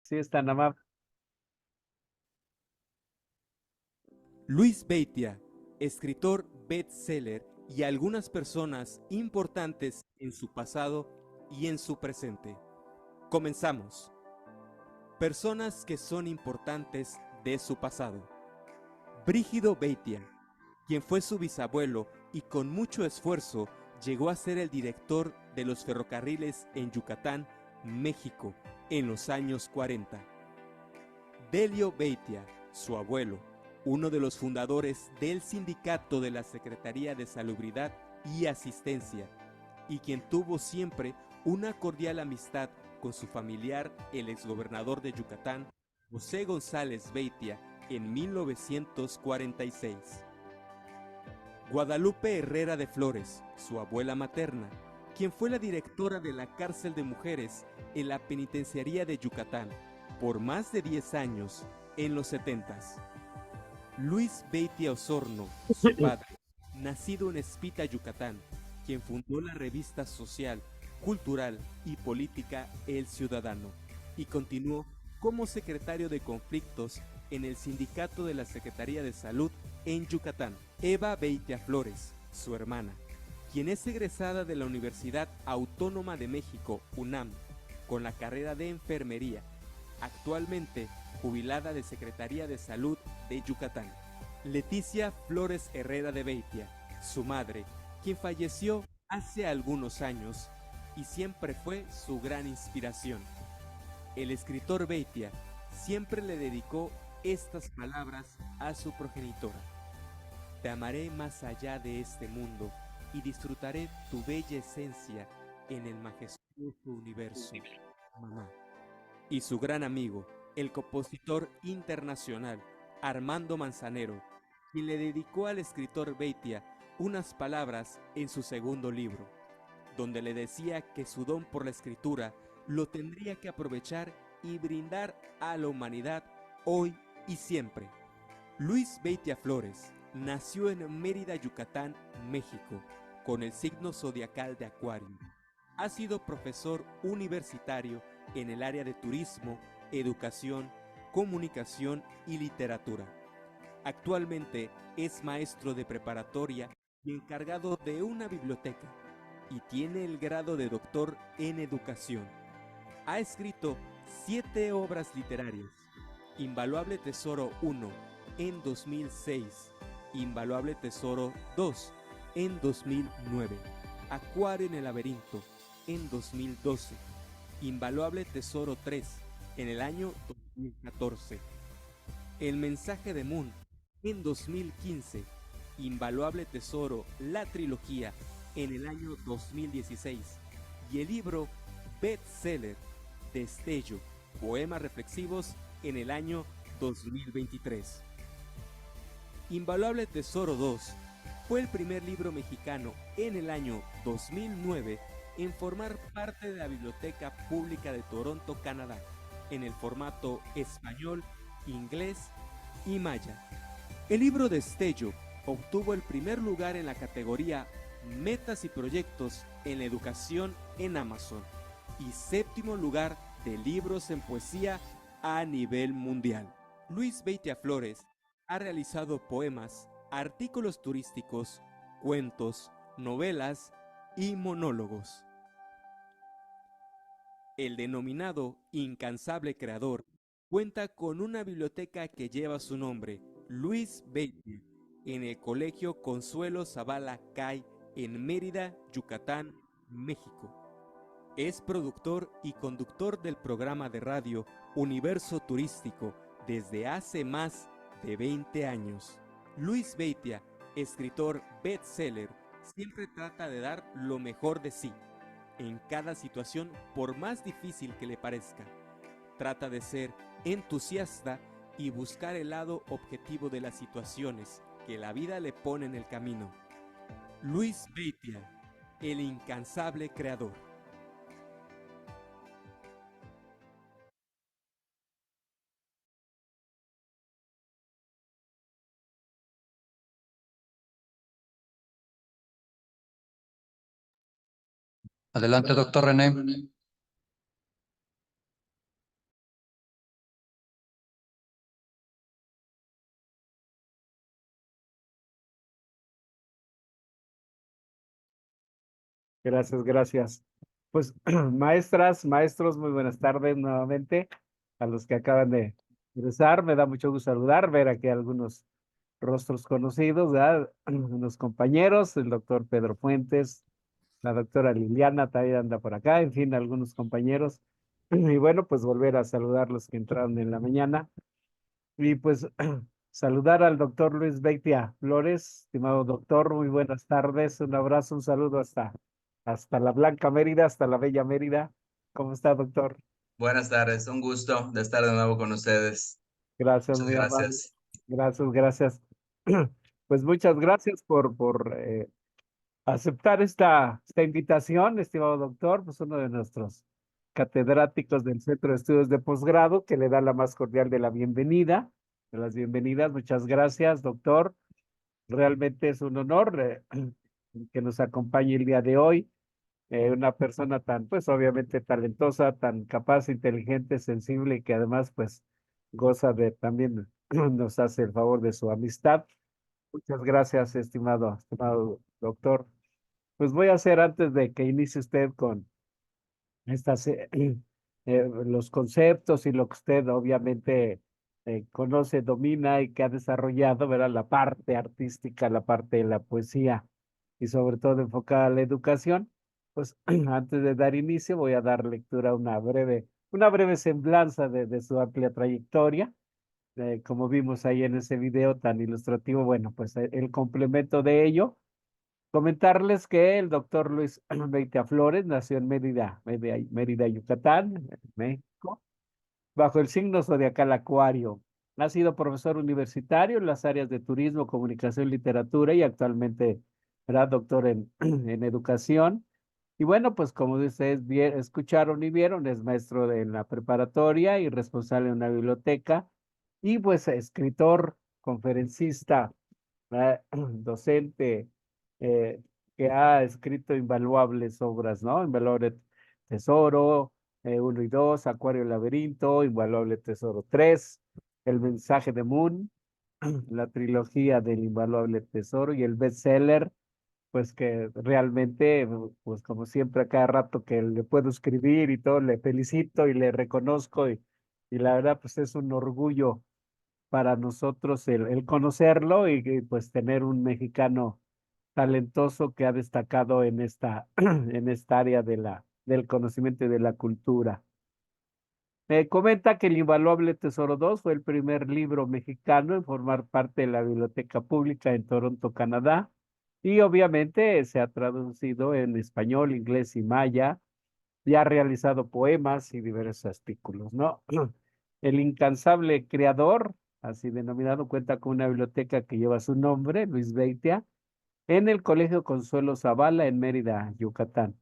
Sí, está nada más. Luis Beitia, escritor bestseller y algunas personas importantes en su pasado y en su presente. Comenzamos. Personas que son importantes de su pasado. Brígido Beitia, quien fue su bisabuelo y con mucho esfuerzo llegó a ser el director de los ferrocarriles en Yucatán, México, en los años 40. Delio Beitia, su abuelo, uno de los fundadores del Sindicato de la Secretaría de Salubridad y Asistencia, y quien tuvo siempre una cordial amistad con su familiar, el exgobernador de Yucatán, José González Beitia, en 1946. Guadalupe Herrera de Flores, su abuela materna, quien fue la directora de la cárcel de mujeres en la penitenciaría de Yucatán por más de 10 años en los 70s. Luis Beitia Osorno, su padre, nacido en Espita, Yucatán, quien fundó la revista social, cultural y política El Ciudadano y continuó como secretario de conflictos en el sindicato de la Secretaría de Salud en Yucatán. Eva Beitia Flores, su hermana, quien es egresada de la Universidad Autónoma de México, UNAM, con la carrera de enfermería, actualmente jubilada de Secretaría de Salud de Yucatán. Leticia Flores Herrera de Beitia, su madre, quien falleció hace algunos años y siempre fue su gran inspiración. El escritor Beitia siempre le dedicó estas palabras a su progenitora. Te amaré más allá de este mundo y disfrutaré tu bella esencia en el majestuoso universo, mamá. Y su gran amigo, el compositor internacional Armando Manzanero, quien le dedicó al escritor Beitia unas palabras en su segundo libro, donde le decía que su don por la escritura lo tendría que aprovechar y brindar a la humanidad hoy y siempre. Luis Beitia Flores nació en Mérida, Yucatán, México, con el signo zodiacal de Acuario. Ha sido profesor universitario en el área de turismo, educación, comunicación y literatura. Actualmente es maestro de preparatoria y encargado de una biblioteca y tiene el grado de doctor en educación. Ha escrito 7 obras literarias: Invaluable Tesoro 1 en 2006, Invaluable Tesoro 2 en 2009, Acuario en el laberinto en 2012, Invaluable Tesoro 3 en el año 2014, El mensaje de Moon en 2015, Invaluable Tesoro, la trilogía en el año 2016 y el libro bestseller Destello, poemas reflexivos en el año 2023. Invaluable Tesoro 2 fue el primer libro mexicano en el año 2009 en formar parte de la Biblioteca Pública de Toronto, Canadá, en el formato español, inglés y maya. El libro Destello obtuvo el primer lugar en la categoría Metas y Proyectos en la Educación en Amazon y séptimo lugar de libros en poesía a nivel mundial. Luis Beitia Flores ha realizado poemas, artículos turísticos, cuentos, novelas y monólogos. El denominado incansable creador cuenta con una biblioteca que lleva su nombre, Luis Beitia, en el Colegio Consuelo Zavala Cay en Mérida, Yucatán, México. Es productor y conductor del programa de radio Universo Turístico desde hace más de 20 años. Luis Beitia, escritor bestseller, siempre trata de dar lo mejor de sí en cada situación, por más difícil que le parezca. Trata de ser entusiasta y buscar el lado objetivo de las situaciones que la vida le pone en el camino. Luis Beitia, el incansable creador. Adelante, doctor René. Gracias, gracias. Pues maestras, maestros, muy buenas tardes nuevamente a los que acaban de ingresar. Me da mucho gusto saludar, ver aquí algunos rostros conocidos, ¿verdad? Unos compañeros, el doctor Pedro Fuentes, la doctora Liliana también anda por acá, en fin, algunos compañeros. Y bueno, pues volver a saludar los que entraron en la mañana. Y pues saludar al doctor Luis Beitia Flores, estimado doctor, muy buenas tardes, un abrazo, un saludo hasta la Blanca Mérida, hasta la Bella Mérida. ¿Cómo está, doctor? Buenas tardes, un gusto de estar de nuevo con ustedes. Gracias, Muchas muy amable. gracias. Gracias, gracias. Pues muchas gracias por aceptar esta invitación, estimado doctor, pues uno de nuestros catedráticos del Centro de Estudios de Posgrado, que le da la más cordial de la bienvenida, de las bienvenidas. Muchas gracias, doctor. Realmente es un honor que nos acompañe el día de hoy. Una persona tan, pues obviamente talentosa, tan capaz, inteligente, sensible y que además, pues, goza de también nos hace el favor de su amistad. Muchas gracias, estimado doctor. Pues voy a hacer antes de que inicie usted con estas, los conceptos y lo que usted obviamente conoce, domina y que ha desarrollado, ¿verdad? La parte artística, la parte de la poesía y sobre todo enfocada a la educación. Pues antes de dar inicio voy a dar lectura a una breve semblanza de su amplia trayectoria. Como vimos ahí en ese video tan ilustrativo, bueno, pues el complemento de ello. Comentarles que el doctor Luis Beitia Flores nació en Mérida, Yucatán, México, bajo el signo zodiacal Acuario. Ha sido profesor universitario en las áreas de turismo, comunicación, literatura y actualmente será doctor en educación. Y bueno, pues como ustedes escucharon y vieron, es maestro de la preparatoria y responsable de una biblioteca y pues escritor, conferencista, docente, eh, que ha escrito invaluables obras, ¿no? Invaluable Tesoro, 1 y 2, Acuario y Laberinto, Invaluable Tesoro 3, El mensaje de Moon, la trilogía del Invaluable Tesoro y el bestseller, pues que realmente, pues como siempre a cada rato que le puedo escribir y todo, le felicito y le reconozco y la verdad, pues es un orgullo para nosotros el conocerlo y, pues tener un mexicano talentoso que ha destacado en en esta área del conocimiento y de la cultura. Me comenta que El Invaluable Tesoro 2 fue el primer libro mexicano en formar parte de la biblioteca pública en Toronto, Canadá, y obviamente se ha traducido en español, inglés y maya, y ha realizado poemas y diversos artículos, ¿no? El incansable creador, así denominado, cuenta con una biblioteca que lleva su nombre, Luis Beitia, en el Colegio Consuelo Zavala en Mérida, Yucatán,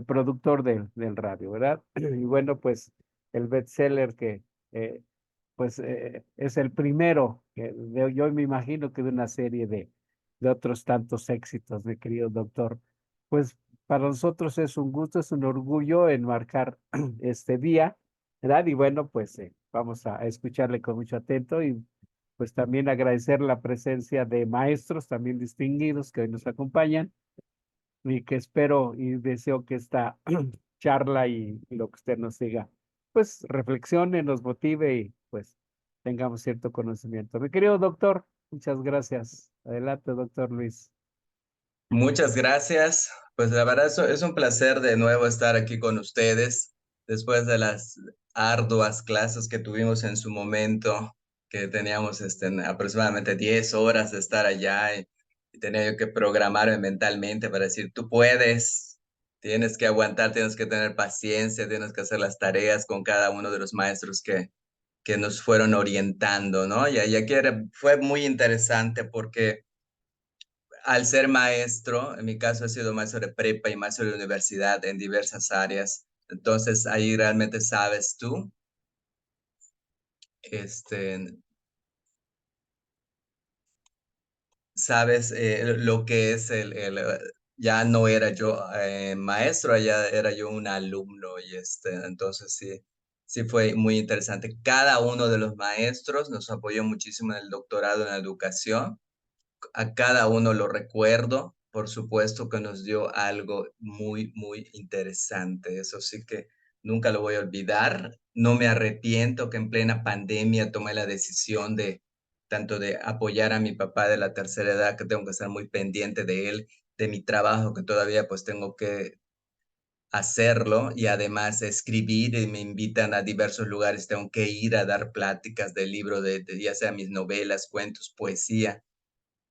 productor del radio, ¿verdad? Y bueno, pues el bestseller que eh, es el primero, yo me imagino que de una serie de otros tantos éxitos, mi querido doctor. Pues para nosotros es un gusto, es un orgullo enmarcar este día, ¿verdad? Y bueno, pues vamos a escucharle con mucho atento y pues también agradecer la presencia de maestros también distinguidos que hoy nos acompañan y que espero y deseo que esta charla y lo que usted nos diga, pues reflexione, nos motive y pues tengamos cierto conocimiento. Mi querido doctor, muchas gracias. Adelante, doctor Luis. Muchas gracias. Pues la verdad es un placer de nuevo estar aquí con ustedes después de las arduas clases que tuvimos en su momento, que teníamos aproximadamente 10 horas de estar allá y tenía yo que programarme mentalmente para decir, tú puedes, tienes que aguantar, tienes que tener paciencia, tienes que hacer las tareas con cada uno de los maestros que nos fueron orientando, ¿no? Y aquí fue muy interesante porque al ser maestro, en mi caso he sido maestro de prepa y maestro de universidad en diversas áreas, entonces ahí realmente sabes tú, este, sabes lo que es ya no era yo maestro, ya era yo un alumno y entonces sí, sí fue muy interesante. Cada uno de los maestros nos apoyó muchísimo en el doctorado en educación, a cada uno lo recuerdo por supuesto que nos dio algo muy, muy interesante. Eso sí que nunca lo voy a olvidar. No me arrepiento que en plena pandemia tomé la decisión de tanto de apoyar a mi papá de la tercera edad, que tengo que estar muy pendiente de él, de mi trabajo, que todavía pues tengo que hacerlo, y además escribir, y me invitan a diversos lugares, tengo que ir a dar pláticas del libro de ya sea mis novelas, cuentos, poesía.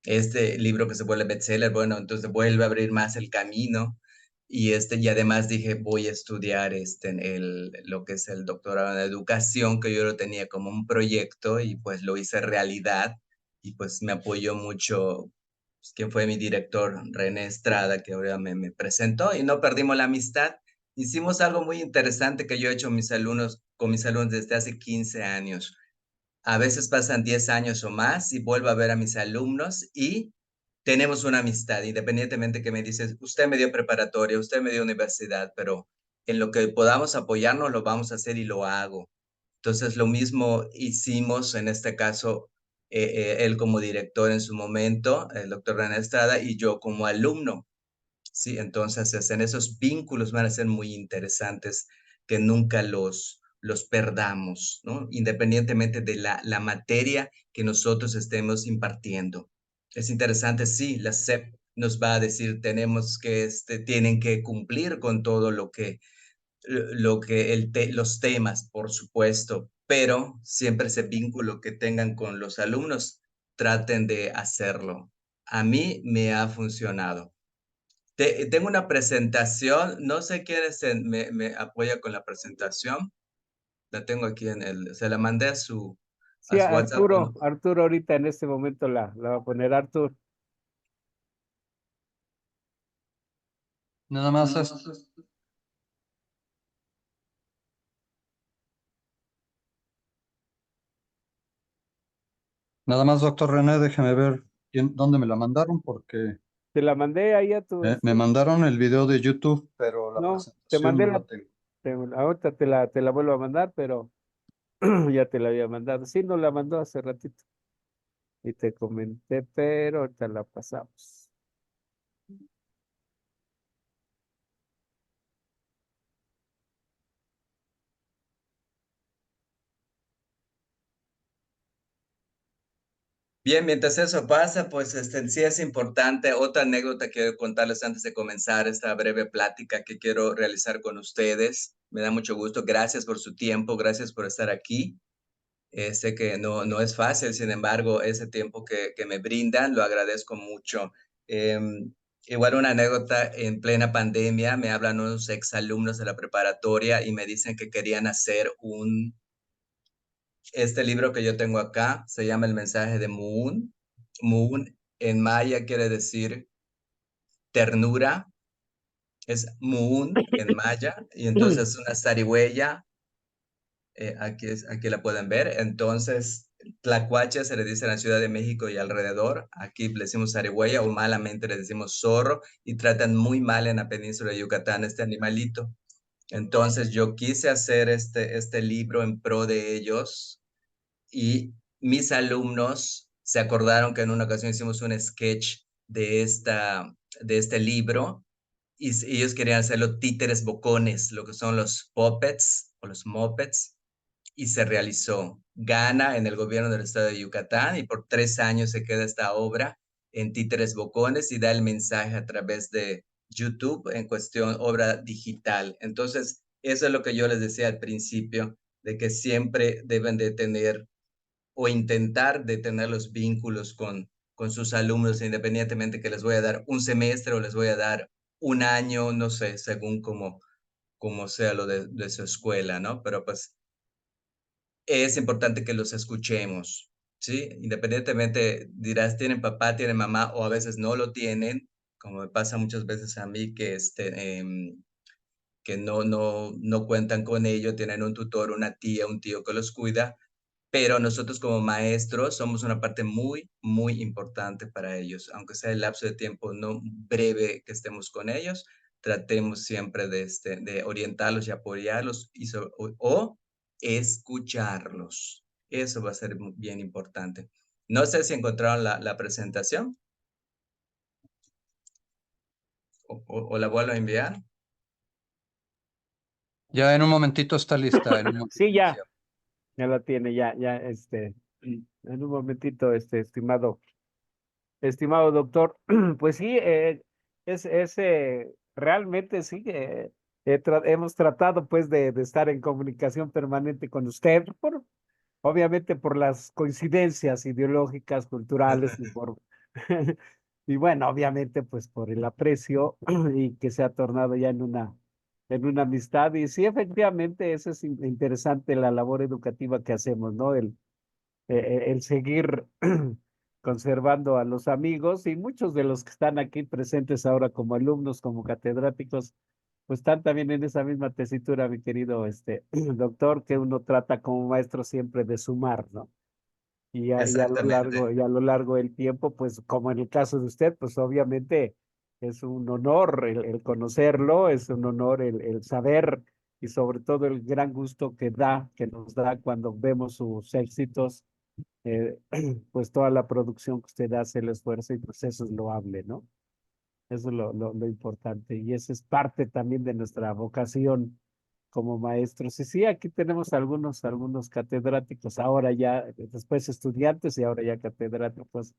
Este libro que se vuelve bestseller, bueno, entonces vuelve a abrir más el camino. Y además dije, voy a estudiar lo que es el doctorado en educación, que yo lo tenía como un proyecto y pues lo hice realidad. Y pues me apoyó mucho, pues, quien fue mi director, René Estrada, que ahora me presentó, y no perdimos la amistad. Hicimos algo muy interesante que yo he hecho con mis alumnos desde hace 15 años. A veces pasan 10 años o más y vuelvo a ver a mis alumnos y tenemos una amistad, independientemente que me dices, usted me dio preparatoria, usted me dio universidad, pero en lo que podamos apoyarnos lo vamos a hacer y lo hago. Entonces, lo mismo hicimos en este caso, él como director en su momento, el doctor René Estrada, y yo como alumno. Sí, entonces en esos vínculos van a ser muy interesantes que nunca los perdamos, ¿no? Independientemente de la materia que nosotros estemos impartiendo. Es interesante, sí, la SEP nos va a decir, tienen que cumplir con todo los temas, por supuesto, pero siempre ese vínculo que tengan con los alumnos, traten de hacerlo. A mí me ha funcionado. Tengo una presentación, no sé quién me apoya con la presentación. La tengo aquí se la mandé a Sí, su WhatsApp. ¿O no? Arturo ahorita en este momento la va a poner Arturo. Nada más, nada más, doctor René, déjeme ver dónde me la mandaron, porque Te la mandé ahí a tu, me mandaron el video de YouTube, pero la no, te presentación mandé no la tengo. ahorita te la vuelvo a mandar, pero ya te la había mandado. Sí, nos la mandó hace ratito y te comenté, pero ahorita la pasamos. Bien, mientras eso pasa, pues sí es importante. Otra anécdota que quiero contarles antes de comenzar esta breve plática que quiero realizar con ustedes. Me da mucho gusto. Gracias por su tiempo, gracias por estar aquí. Sé que no es fácil, sin embargo, ese tiempo que me brindan, lo agradezco mucho. Igual una anécdota, en plena pandemia, me hablan unos exalumnos de la preparatoria y me dicen que querían hacer este libro que yo tengo acá, se llama El mensaje de Moon. Moon en maya quiere decir ternura, es Moon en maya, y entonces una zarigüeya. Aquí la pueden ver. Entonces, tlacuache se le dice en la Ciudad de México y alrededor. Aquí le decimos zarigüeya o malamente le decimos zorro, y tratan muy mal en la península de Yucatán este animalito. Entonces, yo quise hacer este libro en pro de ellos, y mis alumnos se acordaron que en una ocasión hicimos un sketch de este libro, y ellos querían hacerlo títeres bocones, lo que son los puppets o los mopeds, y se realizó. Gana en el gobierno del estado de Yucatán, y por 3 años se queda esta obra en títeres bocones y da el mensaje a través de YouTube en cuestión obra digital. Entonces, eso es lo que yo les decía al principio, de que siempre deben de tener o intentar de tener los vínculos con sus alumnos, independientemente que les voy a dar un semestre o les voy a dar un año, no sé, según como sea lo de su escuela, ¿no? Pero pues es importante que los escuchemos, ¿sí? Independientemente, dirás, tienen papá, tienen mamá, o a veces no lo tienen, como me pasa muchas veces a mí, que no cuentan con ello, tienen un tutor, una tía, un tío que los cuida, pero nosotros como maestros somos una parte muy, muy importante para ellos. Aunque sea el lapso de tiempo no breve que estemos con ellos, tratemos siempre de orientarlos y apoyarlos, o escucharlos. Eso va a ser bien importante. No sé si encontraron la presentación. o la vuelvo a enviar. Ya en un momentito está lista. En un Sí, momentito ya, inicia. ya la tiene, ya, en un momentito, estimado doctor. Pues sí, realmente sí, hemos tratado pues de estar en comunicación permanente con usted, obviamente por las coincidencias ideológicas, culturales y y bueno, obviamente pues por el aprecio y que se ha tornado ya en una amistad. Y sí, efectivamente, eso es interesante la labor educativa que hacemos, ¿no? El seguir conservando a los amigos y muchos de los que están aquí presentes ahora como alumnos, como catedráticos, pues están también en esa misma tesitura, mi querido doctor, que uno trata como maestro siempre de sumar, ¿no? Exactamente. Y a lo largo del tiempo, pues como en el caso de usted, pues obviamente es un honor el conocerlo, es un honor el saber y sobre todo el gran gusto que nos da cuando vemos sus éxitos, eh, pues toda la producción que usted hace, el esfuerzo, y pues eso es loable, ¿no? Eso es lo importante y eso es parte también de nuestra vocación como maestros. Y sí, aquí tenemos algunos catedráticos, ahora ya, después estudiantes y ahora ya catedráticos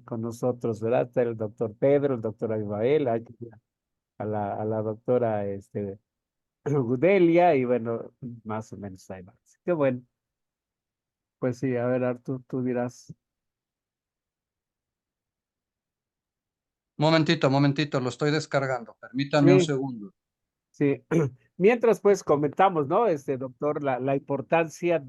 con nosotros, ¿verdad? Está el doctor Pedro, el doctor Abimael, a la doctora Gudelia y bueno, más o menos ahí va. Así que bueno, pues sí, a ver, Artur, tú dirás. Momentito, lo estoy descargando. Permítame un Sí, segundo. sí. Mientras pues comentamos, ¿no? Doctor, la importancia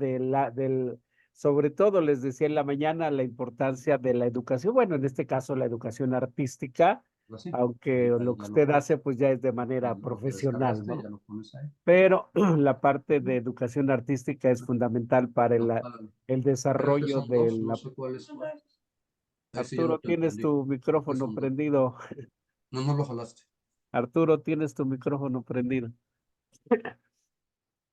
sobre todo les decía en la mañana, la importancia de la educación, bueno, en este caso la educación artística, Así. aunque Ahorita lo que ya usted hace pues ya es de manera lo que profesional, descargaste, ¿no? ya lo pones ahí. Pero la parte de educación artística es fundamental para No, el creo que desarrollo son de dos, no la... sé cuál es cuál. Ahí sí ya Arturo, no te tienes entendí. tu Creo que micrófono son dos. prendido. No, no lo jalaste. Arturo, tienes tu micrófono prendido.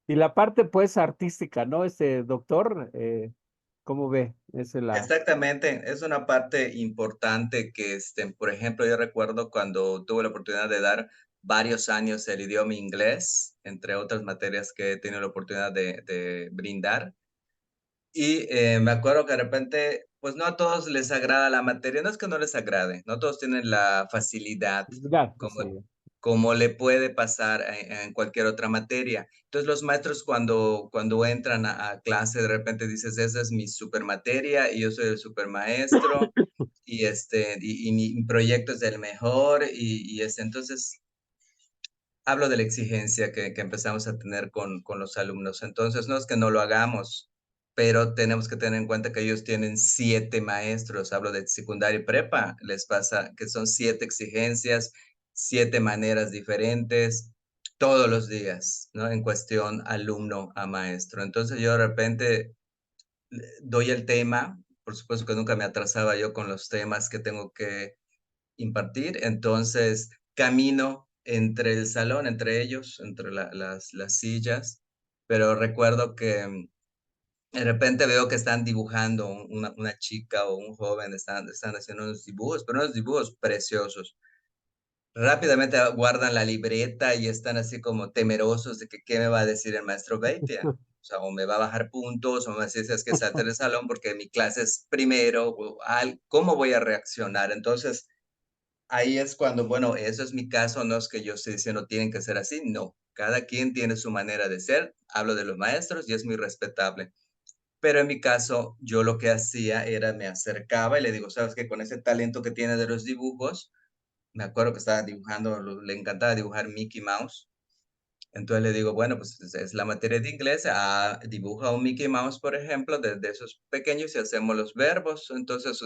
Y la parte, pues, artística, ¿no? Doctor, ¿cómo ve? Exactamente, es una parte importante que, por ejemplo, yo recuerdo cuando tuve la oportunidad de dar varios años el idioma inglés, entre otras materias que he tenido la oportunidad de brindar. Y me acuerdo que de repente, pues no a todos les agrada la materia, no es que no les agrade, no todos tienen la facilidad Ya, como, sí. como le puede pasar en cualquier otra materia. Entonces los maestros cuando entran a clase de repente dices, esa es mi super materia y yo soy el super maestro y mi proyecto es el mejor entonces hablo de la exigencia que empezamos a tener con los alumnos. Entonces, no es que no lo hagamos, pero tenemos que tener en cuenta que ellos tienen 7 maestros, hablo de secundaria y prepa, les pasa que son 7 exigencias, 7 maneras diferentes, todos los días, ¿no? En cuestión alumno a maestro. Entonces, yo de repente doy el tema, por supuesto que nunca me atrasaba yo con los temas que tengo que impartir. Entonces, camino entre el salón, entre ellos, entre las sillas, pero recuerdo que de repente veo que están dibujando una chica o un joven, están haciendo unos dibujos, pero unos dibujos preciosos. Rápidamente guardan la libreta y están así como temerosos de que qué me va a decir el maestro Beitia. O sea, o me va a bajar puntos, o me va a decir, es que salte del salón porque mi clase es primero, ¿cómo voy a reaccionar? Entonces, ahí es cuando, bueno, eso es mi caso, no es que yo esté diciendo tienen que ser así, no. Cada quien tiene su manera de ser. Hablo de los maestros y es muy respetable. Pero en mi caso, yo lo que hacía era me acercaba y le digo, sabes que con ese talento que tiene de los dibujos, me acuerdo que estaba dibujando, le encantaba dibujar Mickey Mouse. Entonces le digo, bueno, pues es la materia de inglés, dibuja un Mickey Mouse, por ejemplo, de esos pequeños y hacemos los verbos. Entonces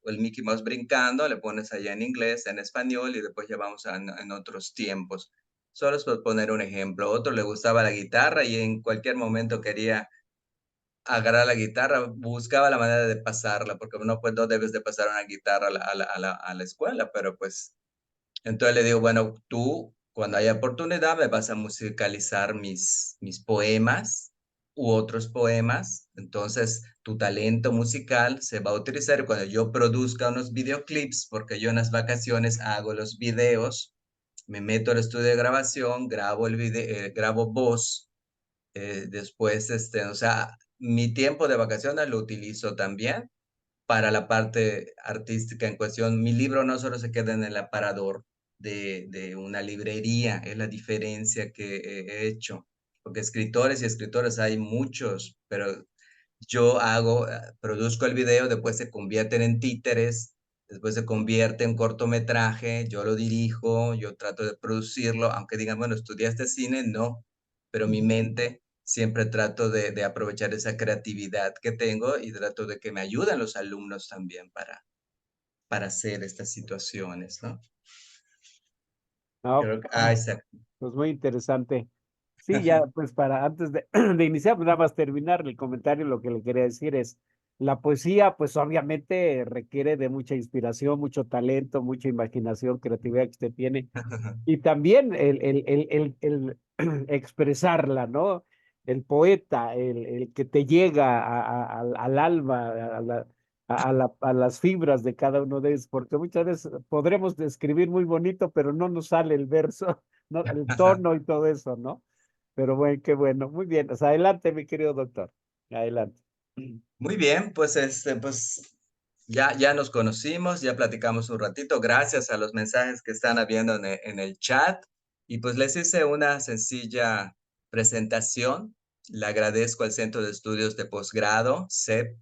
el Mickey Mouse brincando, le pones allá en inglés, en español y después ya vamos en otros tiempos. Solo es por poner un ejemplo. Otro le gustaba la guitarra y en cualquier momento quería agarrar la guitarra, buscaba la manera de pasarla, porque no, pues no debes de pasar una guitarra a la escuela, pero pues entonces le digo, bueno, tú cuando haya oportunidad me vas a musicalizar mis poemas u otros poemas. Entonces, tu talento musical se va a utilizar cuando yo produzca unos videoclips, porque yo en las vacaciones hago los videos, me meto al estudio de grabación, grabo el video, grabo voz, después, o sea, mi tiempo de vacaciones lo utilizo también para la parte artística en cuestión. Mi libro no solo se queda en el aparador de una librería, es la diferencia que he hecho, porque escritores y escritores hay muchos, pero yo hago, produzco el video, después se convierten en títeres, después se convierte en cortometraje, yo lo dirijo, yo trato de producirlo, aunque digan, bueno, estudiaste cine, no, pero mi mente siempre trato de aprovechar esa creatividad que tengo y trato de que me ayuden los alumnos también para hacer estas situaciones, ¿no? No, Creo que, exacto. pues muy interesante. Sí, ya pues para antes de, de iniciar, pues nada más terminar el comentario, lo que le quería decir es, la poesía pues obviamente requiere de mucha inspiración, mucho talento, mucha imaginación, creatividad que usted tiene, y también el expresarla, ¿no? El poeta, el que te llega al alma, a las fibras de cada uno de ellos, porque muchas veces podremos describir muy bonito, pero no nos sale el verso, ¿no? El tono y todo eso, ¿no? Pero bueno, qué bueno, muy bien. O sea, adelante, mi querido doctor. Adelante. Muy bien, pues, pues ya nos conocimos, ya platicamos un ratito, gracias a los mensajes que están habiendo en el chat. Y pues les hice una sencilla presentación. Le agradezco al Centro de Estudios de Posgrado, CEP,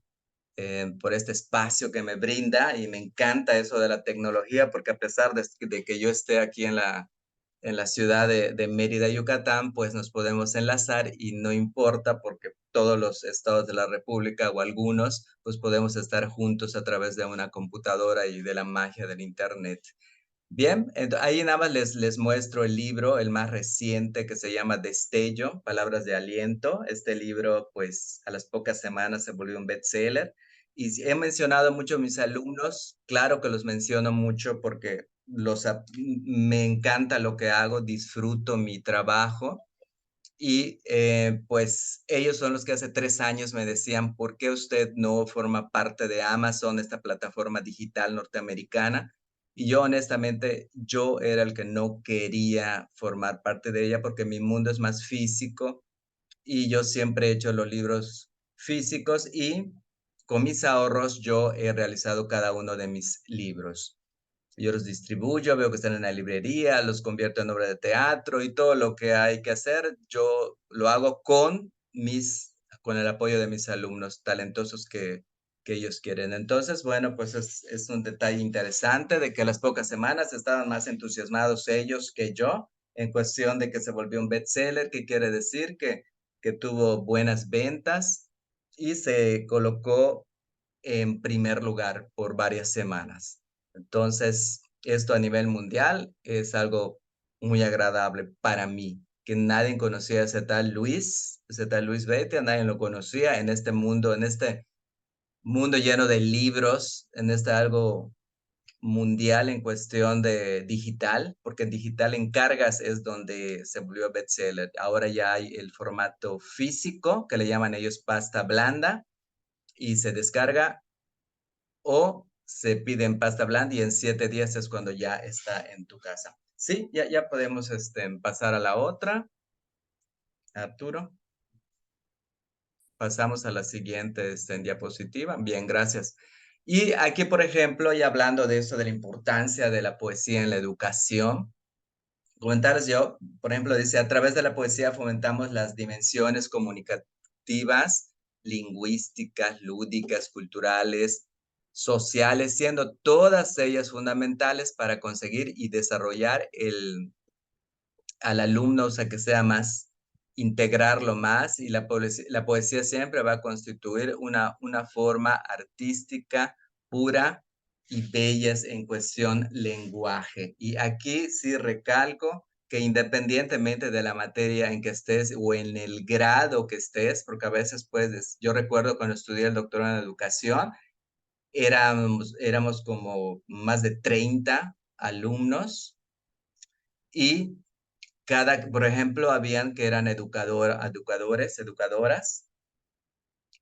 por este espacio que me brinda y me encanta eso de la tecnología, porque a pesar de que yo esté aquí en la ciudad de Mérida, Yucatán, pues nos podemos enlazar y no importa porque todos los estados de la República o algunos, pues podemos estar juntos a través de una computadora y de la magia del Internet. Bien, ahí nada más les muestro el libro, el más reciente, que se llama Destello, Palabras de Aliento. Este libro, pues, a las pocas semanas se volvió un bestseller. Y he mencionado mucho a mis alumnos, claro que los menciono mucho porque me encanta lo que hago, disfruto mi trabajo. Y pues ellos son los que hace 3 años me decían, ¿por qué usted no forma parte de Amazon, esta plataforma digital norteamericana? Y yo honestamente, yo era el que no quería formar parte de ella porque mi mundo es más físico y yo siempre he hecho los libros físicos y con mis ahorros yo he realizado cada uno de mis libros. Yo los distribuyo, veo que están en la librería, los convierto en obra de teatro y todo lo que hay que hacer, yo lo hago con el apoyo de mis alumnos talentosos que ellos quieren. Entonces, bueno, pues es un detalle interesante de que a las pocas semanas estaban más entusiasmados ellos que yo en cuestión de que se volvió un bestseller, que quiere decir que tuvo buenas ventas y se colocó en primer lugar por varias semanas. Entonces, esto a nivel mundial es algo muy agradable para mí, que nadie conocía a ese tal Luis Bete, nadie lo conocía en este mundo lleno de libros, en este algo mundial en cuestión de digital, porque en digital en cargas es donde se volvió bestseller. Ahora ya hay el formato físico, que le llaman ellos pasta blanda, y se descarga o se pide en pasta blanda y en 7 días es cuando ya está en tu casa. Sí, ya podemos pasar a la otra, Arturo. Pasamos a la siguiente diapositiva. Bien, gracias. Y aquí, por ejemplo, y hablando de eso, de la importancia de la poesía en la educación, comentarles yo, por ejemplo, dice, a través de la poesía fomentamos las dimensiones comunicativas, lingüísticas, lúdicas, culturales, sociales, siendo todas ellas fundamentales para conseguir y desarrollar al alumno, o sea, que sea más, integrarlo más, y la poesía siempre va a constituir una forma artística pura y bellas en cuestión lenguaje. Y aquí sí recalco que independientemente de la materia en que estés o en el grado que estés, porque a veces pues yo recuerdo cuando estudié el doctorado en educación, éramos como más de 30 alumnos y por ejemplo, habían que eran educadoras,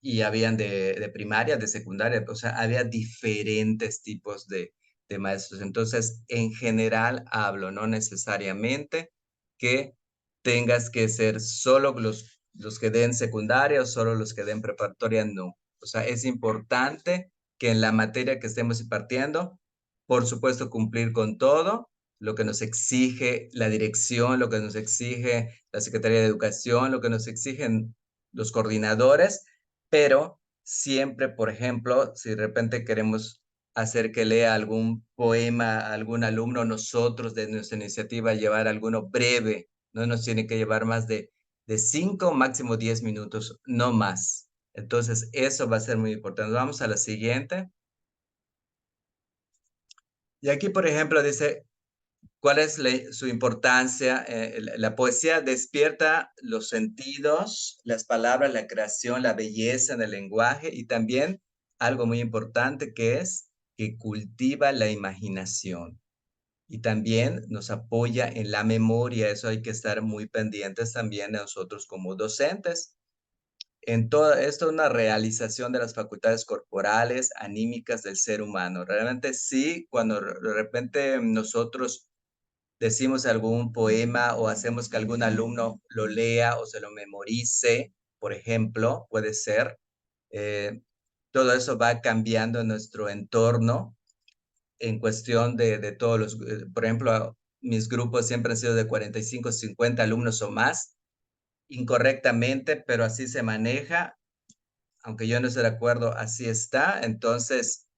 y habían de primaria, de secundaria, o sea, había diferentes tipos de maestros. Entonces, en general hablo, no necesariamente que tengas que ser solo los que den secundaria o solo los que den preparatoria, no. O sea, es importante que en la materia que estemos impartiendo, por supuesto, cumplir con todo lo que nos exige la dirección, lo que nos exige la Secretaría de Educación, lo que nos exigen los coordinadores, pero siempre, por ejemplo, si de repente queremos hacer que lea algún poema a algún alumno, nosotros de nuestra iniciativa llevar alguno breve, no nos tiene que llevar más de 5, máximo 10 minutos, no más. Entonces, eso va a ser muy importante. Vamos a la siguiente. Y aquí, por ejemplo, dice, ¿cuál es su importancia? La poesía despierta los sentidos, las palabras, la creación, la belleza en el lenguaje y también algo muy importante que es que cultiva la imaginación y también nos apoya en la memoria. Eso hay que estar muy pendientes también de nosotros como docentes. En todo esto es una realización de las facultades corporales, anímicas del ser humano. Realmente sí, cuando de repente nosotros decimos algún poema o hacemos que algún alumno lo lea o se lo memorice, por ejemplo, puede ser. Todo eso va cambiando en nuestro entorno en cuestión de todos los, por ejemplo, mis grupos siempre han sido de 45, 50 alumnos o más, incorrectamente, pero así se maneja, aunque yo no esté de acuerdo, así está. Entonces,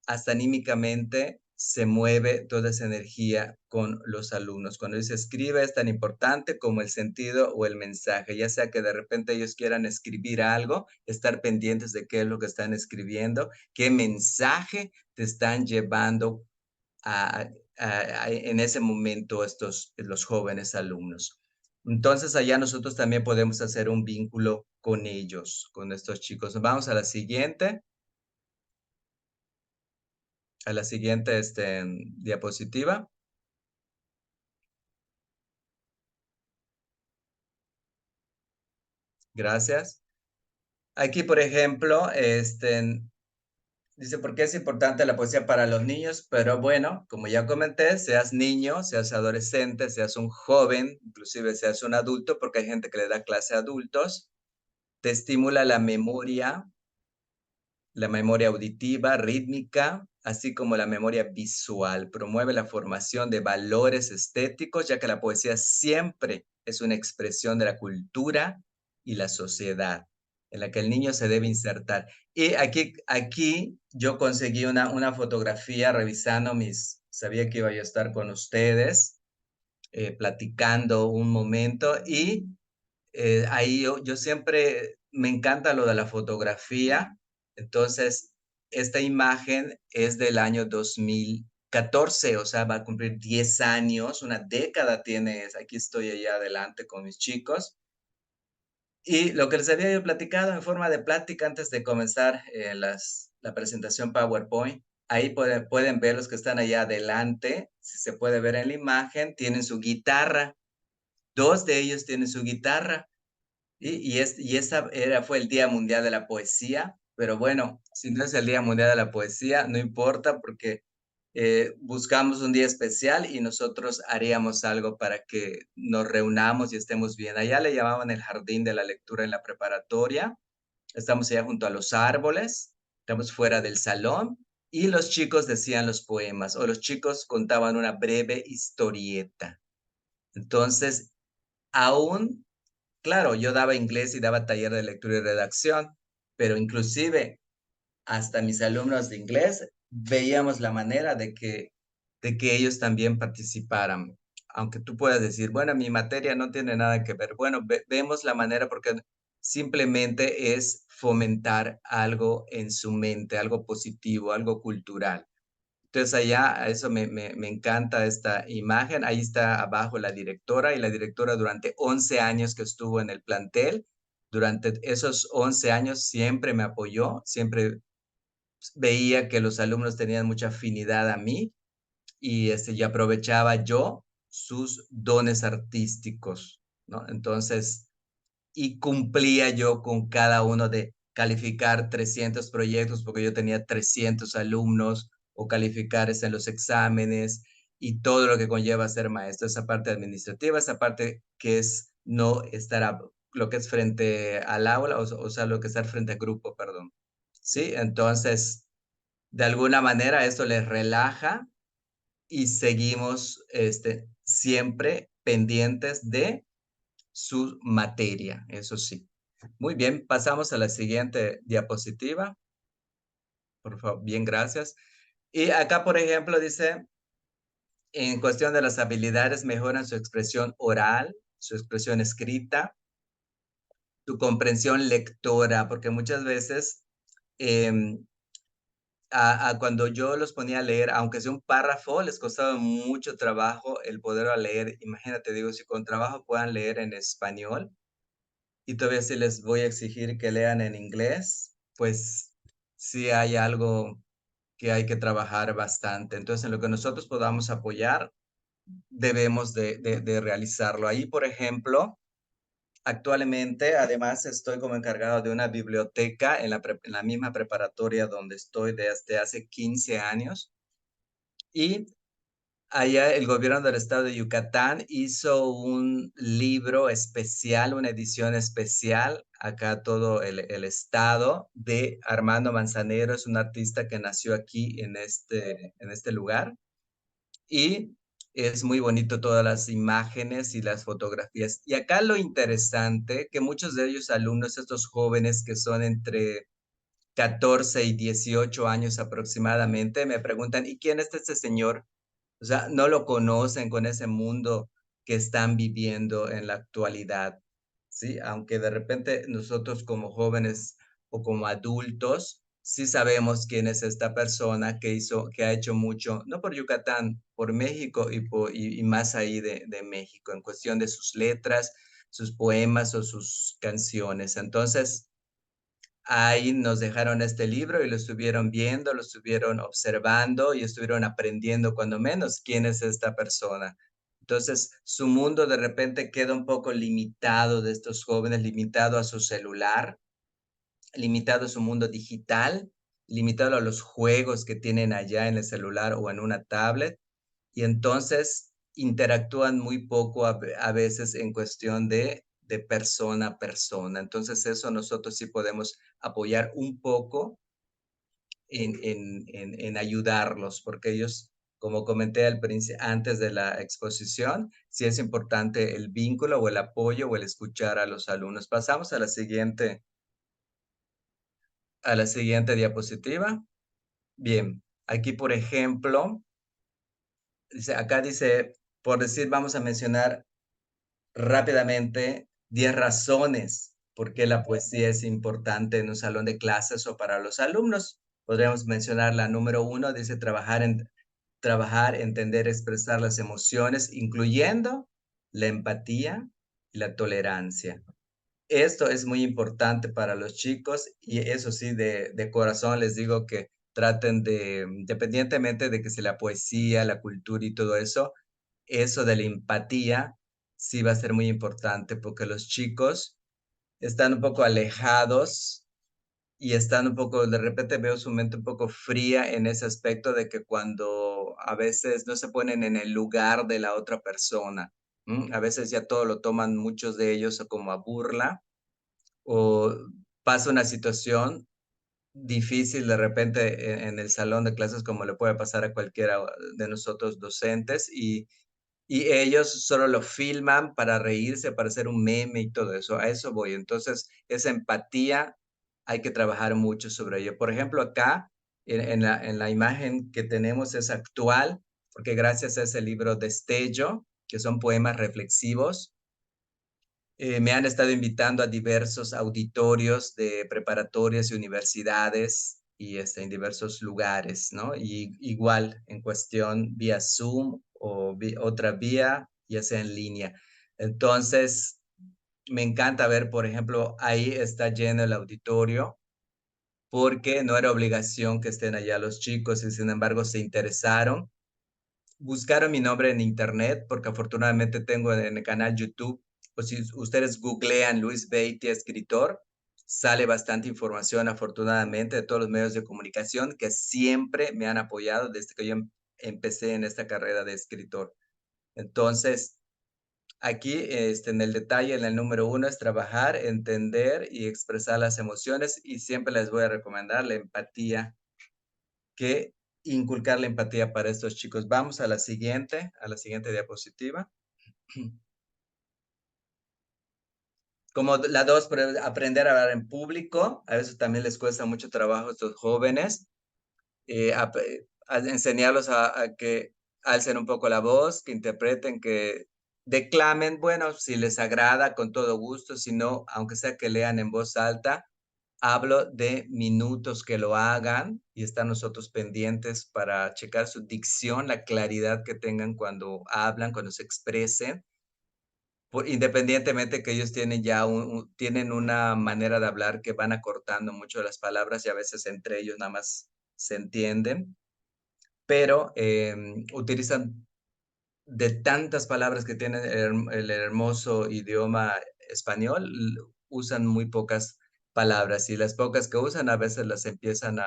hasta anímicamente se mueve toda esa energía con los alumnos. Cuando se escribe es tan importante como el sentido o el mensaje, ya sea que de repente ellos quieran escribir algo, estar pendientes de qué es lo que están escribiendo, qué mensaje te están llevando en ese momento los jóvenes alumnos. Entonces allá nosotros también podemos hacer un vínculo con ellos, con estos chicos. Vamos a la siguiente. A la siguiente diapositiva. Gracias. Aquí, por ejemplo, dice, ¿por qué es importante la poesía para los niños? Pero bueno, como ya comenté, seas niño, seas adolescente, seas un joven, inclusive seas un adulto, porque hay gente que le da clase a adultos, te estimula la memoria auditiva, rítmica, así como la memoria visual. Promueve la formación de valores estéticos, ya que la poesía siempre es una expresión de la cultura y la sociedad en la que el niño se debe insertar. Y aquí yo conseguí una fotografía revisando sabía que iba yo a estar con ustedes, platicando un momento y ahí yo siempre me encanta lo de la fotografía. Entonces, esta imagen es del año 2014, o sea, va a cumplir 10 años, una década tiene, aquí estoy allá adelante con mis chicos. Y lo que les había yo platicado en forma de plática antes de comenzar la presentación PowerPoint, ahí pueden ver los que están allá adelante, si se puede ver en la imagen, tienen su guitarra. 2 de ellos tienen su guitarra. Y esa fue el Día Mundial de la Poesía, pero bueno, si no es el Día Mundial de la Poesía, no importa porque buscamos un día especial y nosotros haríamos algo para que nos reunamos y estemos bien. Allá le llamaban el Jardín de la Lectura en la preparatoria. Estamos allá junto a los árboles, estamos fuera del salón y los chicos decían los poemas o los chicos contaban una breve historieta. Entonces, aún claro, yo daba inglés y daba taller de lectura y redacción, pero inclusive hasta mis alumnos de inglés veíamos la manera de que ellos también participaran. Aunque tú puedas decir, bueno, mi materia no tiene nada que ver. Bueno, vemos la manera porque simplemente es fomentar algo en su mente, algo positivo, algo cultural. Entonces allá, eso me encanta esta imagen. Ahí está abajo la directora y la directora durante 11 años que estuvo en el plantel. Durante esos 11 años siempre me apoyó, siempre veía que los alumnos tenían mucha afinidad a mí y aprovechaba yo sus dones artísticos, ¿no? Entonces, y cumplía yo con cada uno de calificar 300 proyectos porque yo tenía 300 alumnos o calificar en los exámenes y todo lo que conlleva ser maestro, esa parte administrativa, esa parte que es no estar lo que es frente al aula, o sea, lo que es estar frente al grupo, perdón. Sí, entonces, de alguna manera esto les relaja y seguimos siempre pendientes de su materia, eso sí. Muy bien, pasamos a la siguiente diapositiva. Por favor, bien, gracias. Y acá, por ejemplo, dice, en cuestión de las habilidades, mejoran su expresión oral, su expresión escrita, su comprensión lectora, porque muchas veces em, cuando yo los ponía a leer, aunque sea un párrafo, les costaba mucho trabajo el poder leer. Imagínate, digo, si con trabajo puedan leer en español, y todavía si les voy a exigir que lean en inglés, pues sí hay algo que hay que trabajar bastante. Entonces, en lo que nosotros podamos apoyar, debemos de realizarlo. Ahí, por ejemplo, actualmente, además, estoy como encargado de una biblioteca en la misma preparatoria donde estoy desde hace 15 años. Y allá el gobierno del estado de Yucatán hizo un libro especial, una edición especial, acá todo el estado, de Armando Manzanero, es un artista que nació aquí en este lugar. Y es muy bonito todas las imágenes y las fotografías. Y acá lo interesante, que muchos de ellos alumnos, estos jóvenes que son entre 14 y 18 años aproximadamente, me preguntan, ¿y quién es este señor? O sea, no lo conocen con ese mundo que están viviendo en la actualidad, ¿sí? Aunque de repente nosotros como jóvenes o como adultos, sí sabemos quién es esta persona que ha hecho mucho, no por Yucatán, por México y más ahí de México, en cuestión de sus letras, sus poemas o sus canciones. Entonces, ahí nos dejaron este libro y lo estuvieron viendo, lo estuvieron observando y estuvieron aprendiendo cuando menos quién es esta persona. Entonces, su mundo de repente queda un poco limitado de estos jóvenes, limitado a su celular, limitado a su mundo digital, limitado a los juegos que tienen allá en el celular o en una tablet. Y entonces interactúan muy poco a veces en cuestión de persona a persona. Entonces eso nosotros sí podemos apoyar un poco en ayudarlos, porque ellos, como comenté antes de la exposición, sí es importante el vínculo o el apoyo o el escuchar a los alumnos. Pasamos a la siguiente diapositiva. Bien, aquí por ejemplo, acá dice, por decir, vamos a mencionar rápidamente 10 razones por qué la poesía es importante en un salón de clases o para los alumnos. Podríamos mencionar la número 1, dice trabajar, entender, expresar las emociones, incluyendo la empatía y la tolerancia. Esto es muy importante para los chicos y eso sí, de corazón les digo que traten independientemente de que sea la poesía, la cultura y todo eso de la empatía sí va a ser muy importante porque los chicos están un poco alejados y están un poco, de repente veo su mente un poco fría en ese aspecto de que cuando a veces no se ponen en el lugar de la otra persona, a veces ya todo lo toman muchos de ellos como a burla o pasa una situación difícil de repente en el salón de clases como le puede pasar a cualquiera de nosotros docentes y ellos solo lo filman para reírse, para hacer un meme y todo eso, a eso voy. Entonces, esa empatía hay que trabajar mucho sobre ello. Por ejemplo, acá en la imagen que tenemos es actual, porque gracias a ese libro Destello, que son poemas reflexivos, me han estado invitando a diversos auditorios de preparatorias y universidades y en diversos lugares, ¿no? Y igual en cuestión vía Zoom o otra vía, ya sea en línea. Entonces, me encanta ver, por ejemplo, ahí está lleno el auditorio porque no era obligación que estén allá los chicos y sin embargo se interesaron buscaron mi nombre en internet, porque afortunadamente tengo en el canal YouTube, o si ustedes googlean Luis Beitia, escritor, sale bastante información, afortunadamente, de todos los medios de comunicación que siempre me han apoyado desde que yo empecé en esta carrera de escritor. Entonces, aquí, en el detalle, en el número 1 es trabajar, entender y expresar las emociones, y siempre les voy a recomendar la empatía, que inculcar la empatía para estos chicos. Vamos a la siguiente diapositiva. Como la 2, aprender a hablar en público. A veces también les cuesta mucho trabajo a estos jóvenes. Enseñarlos a que alcen un poco la voz, que interpreten, que declamen. Bueno, si les agrada, con todo gusto. Si no, aunque sea que lean en voz alta. Hablo de minutos que lo hagan, y están nosotros pendientes para checar su dicción, la claridad que tengan cuando hablan, cuando se expresen. Independientemente que ellos tienen ya tienen una manera de hablar que van acortando mucho las palabras, y a veces entre ellos nada más se entienden, pero utilizan de tantas palabras que tiene el hermoso idioma español, usan muy pocas palabras, y las pocas que usan a veces las empiezan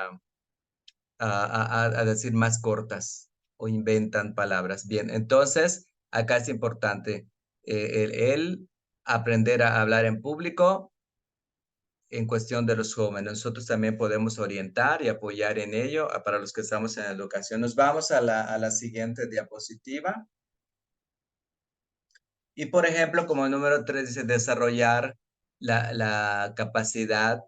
a decir más cortas, o inventan palabras. Bien, entonces acá es importante el aprender a hablar en público. En cuestión de los jóvenes, nosotros también podemos orientar y apoyar en ello para los que estamos en educación. Nos vamos a la siguiente diapositiva. Y, por ejemplo, como número 3 dice, desarrollar la capacidad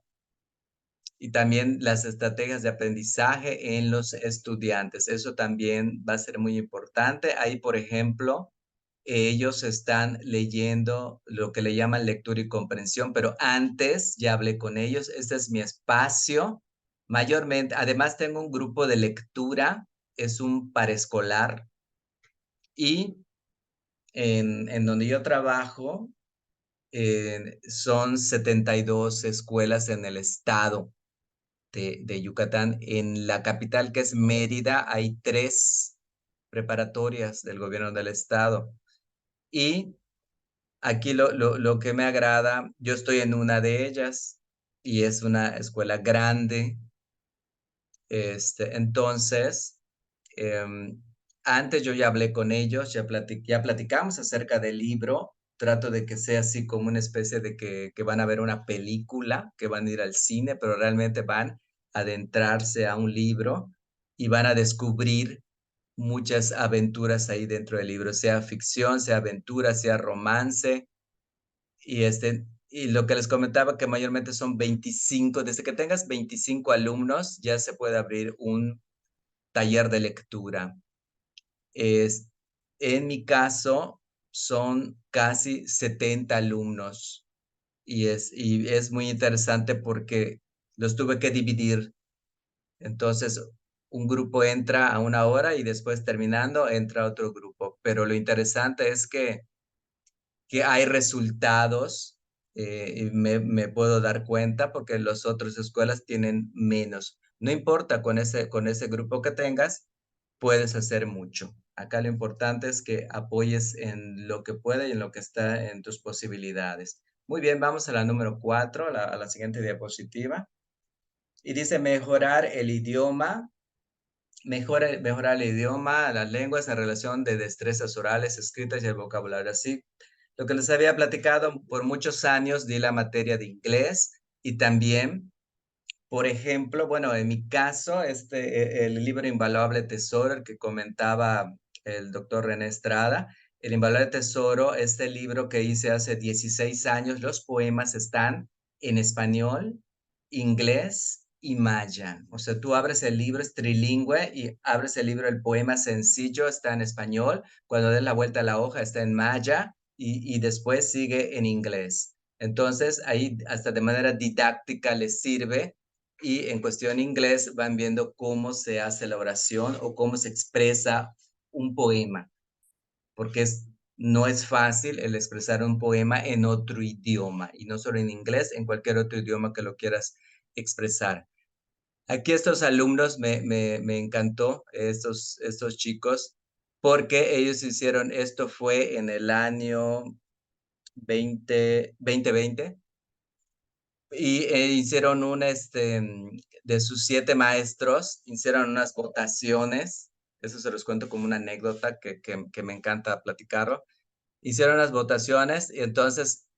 y también las estrategias de aprendizaje en los estudiantes. Eso también va a ser muy importante. Ahí, por ejemplo, ellos están leyendo lo que le llaman lectura y comprensión, pero antes ya hablé con ellos. Este es mi espacio. Mayormente, además tengo un grupo de lectura, es un paraescolar, y en donde yo trabajo, son 72 escuelas en el estado de Yucatán. En la capital, que es Mérida, hay 3 preparatorias del gobierno del estado. Y aquí lo que me agrada, yo estoy en una de ellas, y es una escuela grande. Entonces, antes yo ya hablé con ellos, ya platicamos acerca del libro. Trato de que sea así como una especie de que van a ver una película, que van a ir al cine, pero realmente van a adentrarse a un libro y van a descubrir muchas aventuras ahí dentro del libro, sea ficción, sea aventura, sea romance. Y lo que les comentaba, que mayormente son 25, desde que tengas 25 alumnos, ya se puede abrir un taller de lectura. En mi caso, son casi 70 alumnos, y es muy interesante porque los tuve que dividir. Entonces, un grupo entra a 1 hora y después, terminando, entra otro grupo. Pero lo interesante es que hay resultados, y me puedo dar cuenta porque las otras escuelas tienen menos. No importa, con ese grupo que tengas, puedes hacer mucho. Acá lo importante es que apoyes en lo que puede y en lo que está en tus posibilidades. Muy bien, vamos a la número 4, a la siguiente diapositiva. Y dice mejorar el idioma. Mejorar el idioma, las lenguas en relación de destrezas orales, escritas y el vocabulario. Así, lo que les había platicado, por muchos años di la materia de inglés, y también, por ejemplo, bueno, en mi caso, el libro Invaluable Tesoro, el que comentaba el doctor René Estrada, el Invaluable Tesoro, este libro que hice hace 16 años, los poemas están en español, inglés y maya. O sea, tú abres el libro, es trilingüe, y abres el libro, el poema sencillo está en español, cuando des la vuelta a la hoja está en maya, y después sigue en inglés. Entonces, ahí hasta de manera didáctica les sirve, y en cuestión inglés van viendo cómo se hace la oración o cómo se expresa un poema, porque no es fácil el expresar un poema en otro idioma, y no solo en inglés, en cualquier otro idioma que lo quieras expresar. Aquí estos alumnos me encantó, estos chicos, porque ellos hicieron, esto fue en el año 2020, y hicieron de sus 7 maestros, hicieron unas votaciones, eso se los cuento como una anécdota que me encanta platicarlo. Hicieron las votaciones y entonces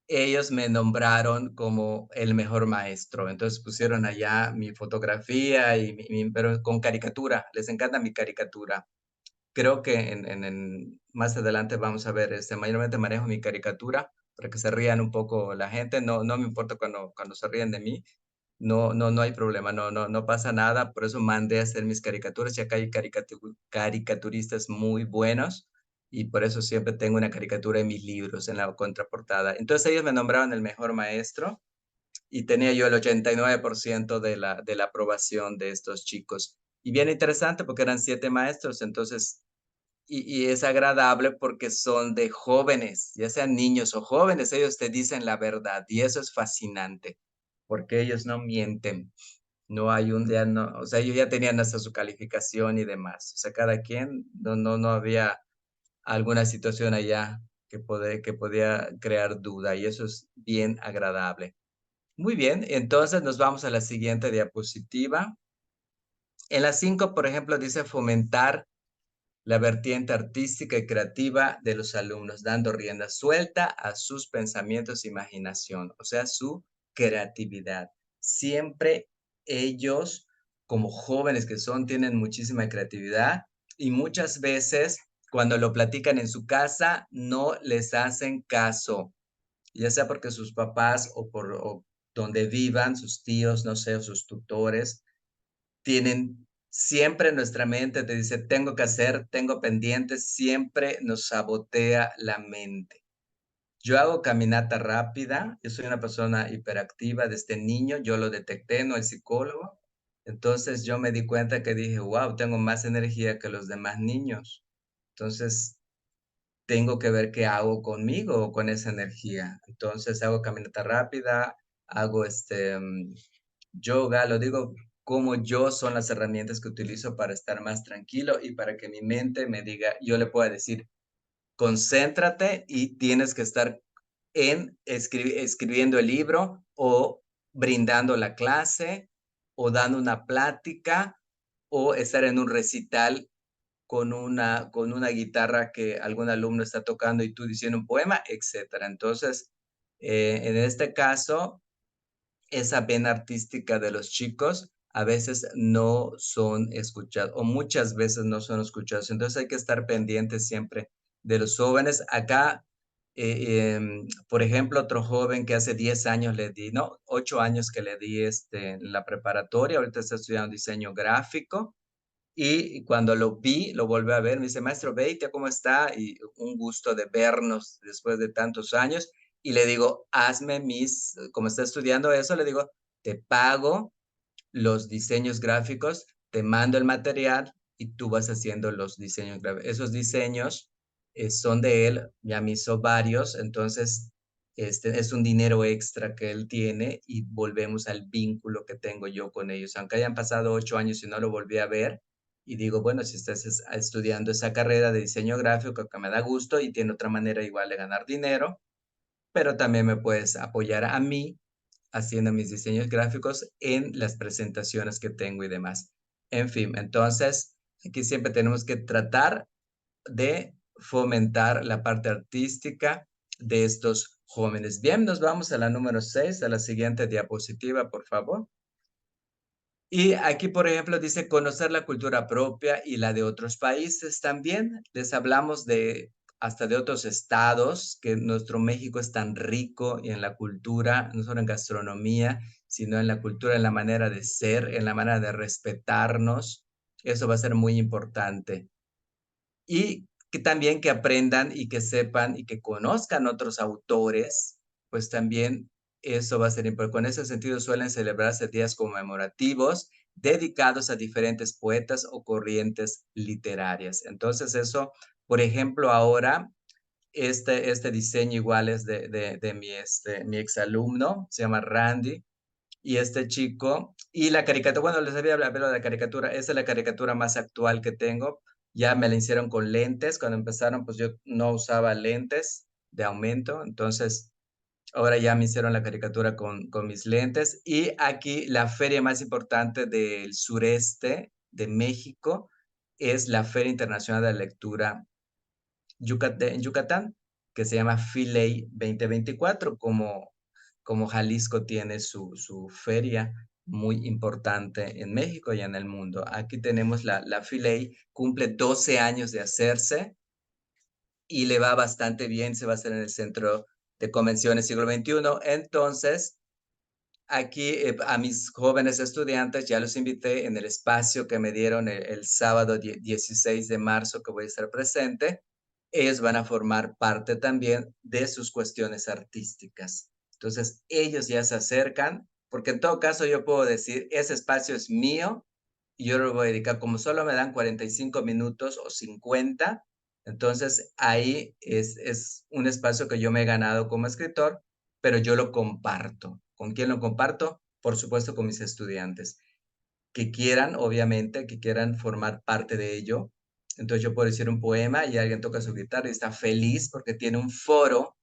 ellos me nombraron como el mejor maestro. Entonces pusieron allá mi fotografía pero con caricatura, les encanta mi caricatura. Creo que más adelante vamos a ver, mayormente manejo mi caricatura para que se rían un poco la gente. No me importa cuando se ríen de mí. No hay problema, no pasa nada. Por eso mandé a hacer mis caricaturas y acá hay caricaturistas muy buenos y por eso siempre tengo una caricatura en mis libros, en la contraportada. Entonces ellos me nombraron el mejor maestro y tenía yo el 89% de la aprobación de estos chicos. Y bien interesante porque eran 7 maestros, entonces y es agradable porque son de jóvenes, ya sean niños o jóvenes, ellos te dicen la verdad y eso es fascinante, porque ellos no mienten. No hay un día, no, o sea, ellos ya tenían hasta su calificación y demás. O sea, cada quien, no había alguna situación allá que podía crear duda y eso es bien agradable. Muy bien, entonces nos vamos a la siguiente diapositiva. En la 5, por ejemplo, dice fomentar la vertiente artística y creativa de los alumnos, dando rienda suelta a sus pensamientos e imaginación, o sea, su creatividad. Siempre ellos, como jóvenes que son, tienen muchísima creatividad y muchas veces cuando lo platican en su casa no les hacen caso, ya sea porque sus papás o donde vivan, sus tíos, no sé, o sus tutores, tienen siempre en nuestra mente, te dice, tengo que hacer, tengo pendientes, siempre nos sabotea la mente. Yo hago caminata rápida, yo soy una persona hiperactiva desde niño, yo lo detecté, no el psicólogo. Entonces yo me di cuenta que dije, wow, tengo más energía que los demás niños. Entonces tengo que ver qué hago conmigo o con esa energía. Entonces hago caminata rápida, hago yoga, lo digo como yo son las herramientas que utilizo para estar más tranquilo y para que mi mente me diga, yo le pueda decir, concéntrate y tienes que estar escribiendo el libro o brindando la clase o dando una plática o estar en un recital con una guitarra que algún alumno está tocando y tú diciendo un poema, etcétera. Entonces, en este caso, esa vena artística de los chicos a veces no son escuchados o muchas veces no son escuchados. Entonces hay que estar pendientes siempre de los jóvenes. Acá, por ejemplo, otro joven que hace 10 años le di, no, 8 años que le di en la preparatoria, ahorita está estudiando diseño gráfico y cuando lo vi, lo volví a ver, me dice, maestro, Beitia, ¿cómo está? Y un gusto de vernos después de tantos años. Y le digo, hazme como está estudiando eso, le digo, te pago los diseños gráficos, te mando el material y tú vas haciendo los diseños gráficos. Esos diseños son de él, ya me hizo varios, entonces es un dinero extra que él tiene y volvemos al vínculo que tengo yo con ellos. Aunque hayan pasado 8 años y no lo volví a ver, y digo, bueno, si estás estudiando esa carrera de diseño gráfico que me da gusto y tiene otra manera igual de ganar dinero, pero también me puedes apoyar a mí haciendo mis diseños gráficos en las presentaciones que tengo y demás. En fin, entonces, aquí siempre tenemos que tratar de fomentar la parte artística de estos jóvenes. Bien, nos vamos a la número 6, a la siguiente diapositiva, por favor. Y aquí, por ejemplo, dice conocer la cultura propia y la de otros países también. Les hablamos de hasta de otros estados, que nuestro México es tan rico en la cultura, no solo en gastronomía, sino en la cultura, en la manera de ser, en la manera de respetarnos. Eso va a ser muy importante. Y que también que aprendan y que sepan y que conozcan otros autores, pues también eso va a ser importante. Con ese sentido suelen celebrarse días conmemorativos dedicados a diferentes poetas o corrientes literarias. Entonces eso, por ejemplo, ahora este diseño igual es de mi exalumno, se llama Randy, y este chico, y la caricatura, bueno, les había hablado de la caricatura, esa es la caricatura más actual que tengo. ya me la hicieron con lentes. Cuando empezaron, pues yo no usaba lentes de aumento, entonces ahora ya me hicieron la caricatura con mis lentes. Y aquí la feria más importante del sureste de México es la Feria Internacional de la Lectura en Yucatán, que se llama FILEI 2024, como Jalisco tiene su feria muy importante en México y en el mundo. Aquí tenemos la FILEI, cumple 12 años de hacerse y le va bastante bien, se va a hacer en el Centro de Convenciones Siglo XXI. Entonces, aquí a mis jóvenes estudiantes ya los invité en el espacio que me dieron el sábado 16 de marzo, que voy a estar presente. Ellos van a formar parte también de sus cuestiones artísticas. Entonces, ellos ya se acercan, porque en todo caso yo puedo decir, ese espacio es mío y yo lo voy a dedicar, como solo me dan 45 minutos o 50, entonces ahí es un espacio que yo me he ganado como escritor, pero yo lo comparto. ¿Con quién lo comparto? Por supuesto con mis estudiantes, que quieran, obviamente, que quieran formar parte de ello. Entonces yo puedo decir un poema y alguien toca su guitarra y está feliz porque tiene un foro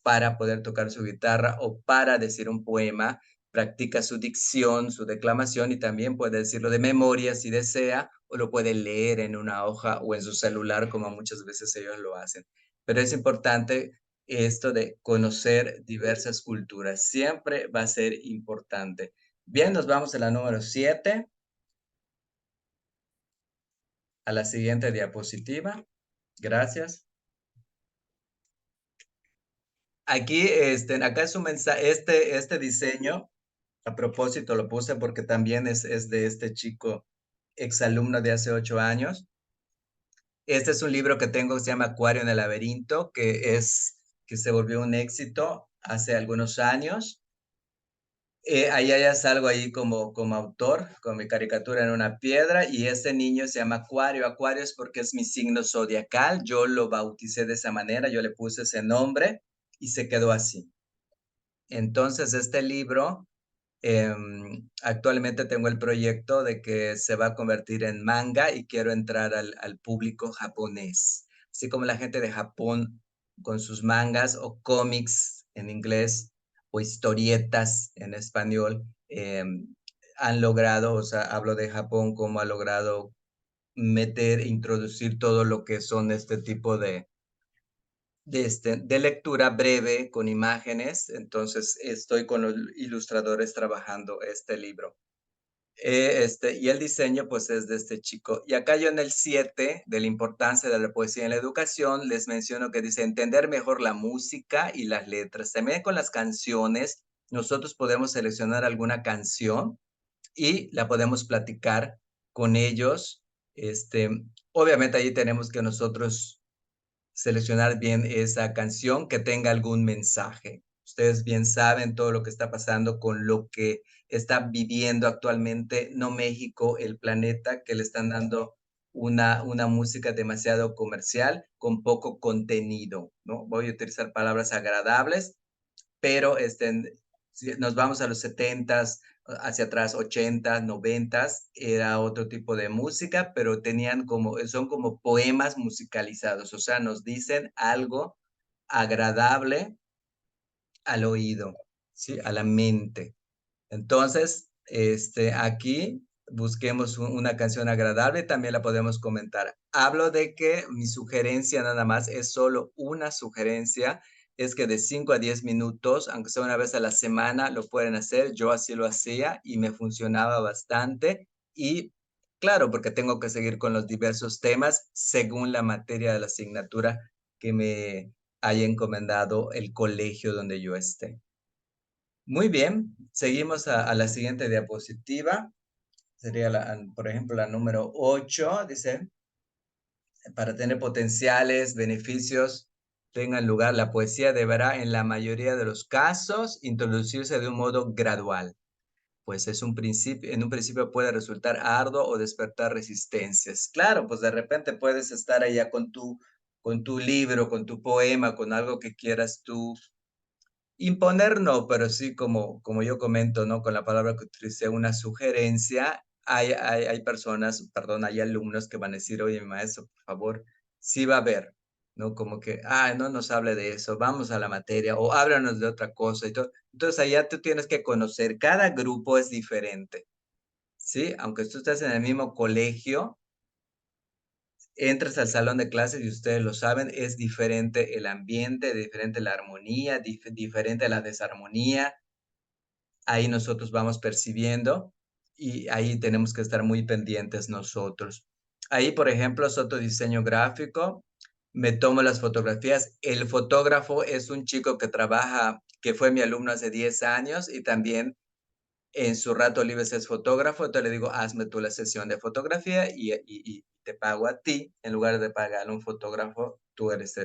para poder tocar su guitarra o para decir un poema, practica su dicción, su declamación y también puede decirlo de memoria si desea o lo puede leer en una hoja o en su celular como muchas veces ellos lo hacen. Pero es importante esto de conocer diversas culturas, siempre va a ser importante. Bien, nos vamos a la número 7, a la siguiente diapositiva. Gracias. Aquí, acá es un mensaje, este diseño, a propósito lo puse porque también es de este chico, exalumno de hace 8 años. Este es un libro que tengo que se llama Acuario en el laberinto, que se volvió un éxito hace algunos años. Ahí ya salgo ahí como autor, con mi caricatura en una piedra, y ese niño se llama Acuario. Acuario es porque es mi signo zodiacal, yo lo bauticé de esa manera, yo le puse ese nombre y se quedó así. Entonces, este libro, actualmente tengo el proyecto de que se va a convertir en manga y quiero entrar al público japonés. Así como la gente de Japón con sus mangas o cómics en inglés o historietas en español, han logrado, o sea, hablo de Japón, como ha logrado introducir todo lo que son este tipo de lectura breve con imágenes. Entonces estoy con los ilustradores trabajando este libro. Y el diseño pues es de este chico. Y acá yo en el 7 de la importancia de la poesía en la educación les menciono que dice entender mejor la música y las letras. También con las canciones nosotros podemos seleccionar alguna canción y la podemos platicar con ellos. Obviamente ahí tenemos que nosotros seleccionar bien esa canción que tenga algún mensaje. Ustedes bien saben todo lo que está pasando con lo que está viviendo actualmente, no México, el planeta, que le están dando una música demasiado comercial con poco contenido, ¿no? Voy a utilizar palabras agradables, pero si nos vamos a los 70s, hacia atrás, 80s, 90s, era otro tipo de música, pero son como poemas musicalizados, o sea, nos dicen algo agradable al oído, ¿sí? A la mente. Entonces, aquí busquemos una canción agradable, también la podemos comentar. Hablo de que mi sugerencia nada más es solo una sugerencia, es que de 5 a 10 minutos, aunque sea una vez a la semana, lo pueden hacer. Yo así lo hacía y me funcionaba bastante. Y claro, porque tengo que seguir con los diversos temas según la materia de la asignatura que me haya encomendado el colegio donde yo esté. Muy bien, seguimos a la siguiente diapositiva. Sería, por ejemplo, la número 8. Dice, para tener potenciales beneficios, tengan lugar, la poesía deberá, en la mayoría de los casos, introducirse de un modo gradual, pues en un principio puede resultar arduo o despertar resistencias. Claro, pues de repente puedes estar allá con tu libro, con tu poema, con algo que quieras tú imponer, no, pero sí como yo comento, ¿no? Con la palabra que utilicé, una sugerencia, hay personas, perdón, hay alumnos que van a decir, oye, maestro, por favor, sí va a haber, ¿no? Como que, no nos hable de eso, vamos a la materia o háblanos de otra cosa y todo. Entonces, allá tú tienes que conocer, cada grupo es diferente, ¿sí? Aunque tú estés en el mismo colegio, entras al salón de clases y ustedes lo saben, es diferente el ambiente, diferente la armonía, diferente la desarmonía. Ahí nosotros vamos percibiendo y ahí tenemos que estar muy pendientes nosotros. Ahí, por ejemplo, Soto Diseño Gráfico, me tomo las fotografías. El fotógrafo es un chico que trabaja, que fue mi alumno hace 10 años y también en su rato libre es fotógrafo, entonces le digo, hazme tú la sesión de fotografía y te pago a ti, en lugar de pagarle a un fotógrafo, tú eres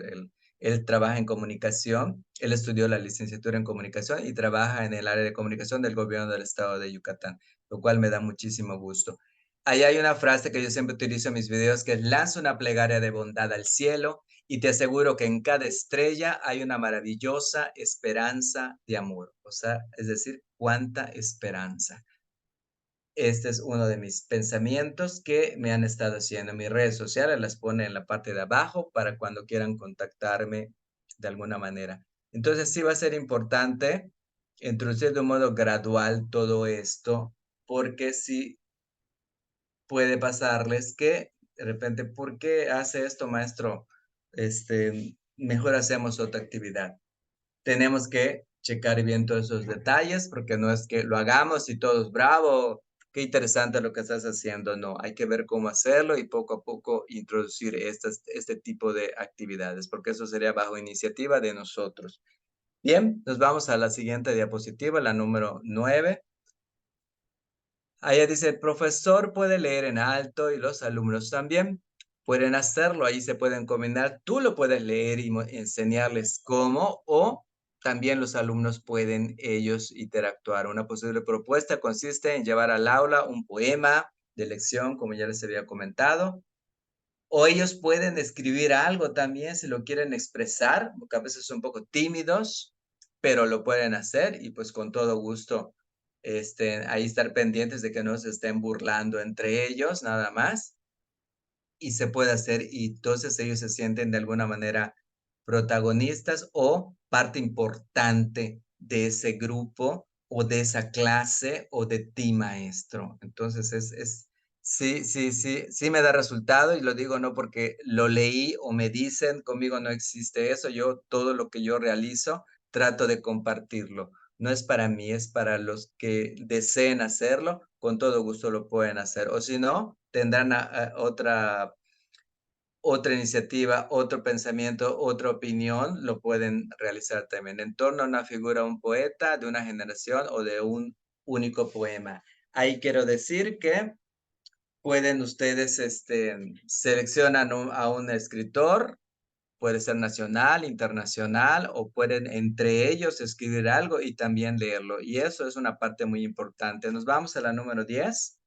él trabaja en comunicación, él estudió la licenciatura en comunicación y trabaja en el área de comunicación del gobierno del estado de Yucatán, lo cual me da muchísimo gusto. Ahí hay una frase que yo siempre utilizo en mis videos, que es lanza una plegaria de bondad al cielo y te aseguro que en cada estrella hay una maravillosa esperanza de amor. O sea, es decir, cuánta esperanza. Este es uno de mis pensamientos que me han estado haciendo en mis redes sociales. Las pone en la parte de abajo para cuando quieran contactarme de alguna manera. Entonces sí va a ser importante introducir de un modo gradual todo esto, porque sí puede pasarles que de repente, ¿por qué hace esto, maestro? Mejor hacemos otra actividad. Tenemos que checar bien todos esos detalles, porque no es que lo hagamos y todos, bravo, qué interesante lo que estás haciendo. No, hay que ver cómo hacerlo y poco a poco introducir este tipo de actividades, porque eso sería bajo iniciativa de nosotros. Bien, nos vamos a la siguiente diapositiva, la número 9. Allá dice, el profesor puede leer en alto y los alumnos también pueden hacerlo. Ahí se pueden combinar. Tú lo puedes leer y enseñarles cómo, o también los alumnos pueden ellos interactuar. Una posible propuesta consiste en llevar al aula un poema de lección, como ya les había comentado, o ellos pueden escribir algo también si lo quieren expresar, porque a veces son un poco tímidos, pero lo pueden hacer y pues con todo gusto ahí estar pendientes de que no se estén burlando entre ellos, nada más, y se puede hacer y entonces ellos se sienten de alguna manera protagonistas o parte importante de ese grupo o de esa clase o de ti, maestro. Entonces sí me da resultado y lo digo no porque lo leí o me dicen, conmigo no existe eso, yo todo lo que yo realizo trato de compartirlo. No es para mí, es para los que deseen hacerlo, con todo gusto lo pueden hacer. O si no, tendrán otra iniciativa, otro pensamiento, otra opinión, lo pueden realizar también en torno a una figura, un poeta de una generación o de un único poema. Ahí quiero decir que pueden ustedes, seleccionan a un escritor, puede ser nacional, internacional, o pueden entre ellos escribir algo y también leerlo. Y eso es una parte muy importante. Nos vamos a la número 10.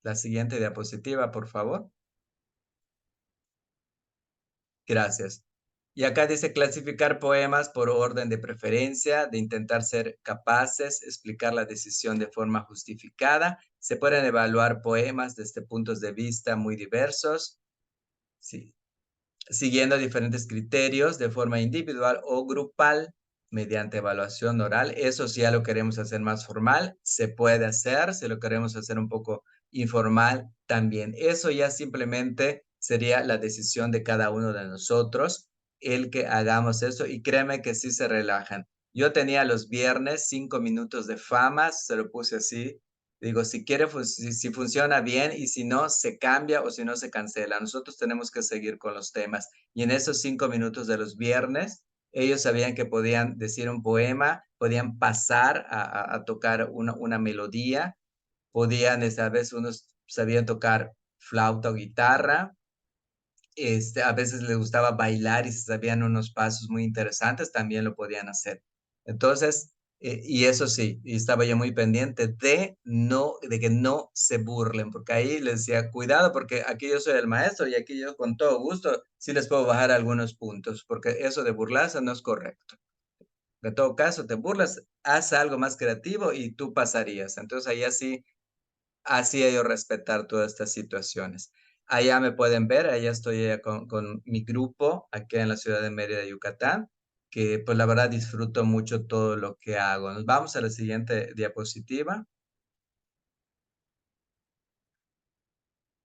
La siguiente diapositiva, por favor. Gracias. Y acá dice clasificar poemas por orden de preferencia, de intentar ser capaces, explicar la decisión de forma justificada. Se pueden evaluar poemas desde puntos de vista muy diversos, sí, siguiendo diferentes criterios de forma individual o grupal mediante evaluación oral. Eso si ya lo queremos hacer más formal, se puede hacer. Si lo queremos hacer un poco informal, también. Eso ya simplemente sería la decisión de cada uno de nosotros, el que hagamos eso, y créeme que sí se relajan. Yo tenía los viernes 5 minutos de fama, se lo puse así. Digo, si quiere, si funciona bien y si no, se cambia o si no, se cancela. Nosotros tenemos que seguir con los temas. Y en esos 5 minutos de los viernes, ellos sabían que podían decir un poema, podían pasar a tocar una melodía, podían, a veces unos sabían tocar flauta o guitarra, a veces les gustaba bailar y se sabían unos pasos muy interesantes, también lo podían hacer. Entonces, y eso sí, y estaba yo muy pendiente de que no se burlen, porque ahí les decía, cuidado, porque aquí yo soy el maestro y aquí yo con todo gusto sí les puedo bajar algunos puntos, porque eso de burlarse no es correcto. De todo caso, te burlas, haz algo más creativo y tú pasarías. Entonces ahí así así ellos respetar todas estas situaciones. Allá me pueden ver, allá estoy con mi grupo, aquí en la ciudad de Mérida, Yucatán, que pues la verdad disfruto mucho todo lo que hago. Nos vamos a la siguiente diapositiva.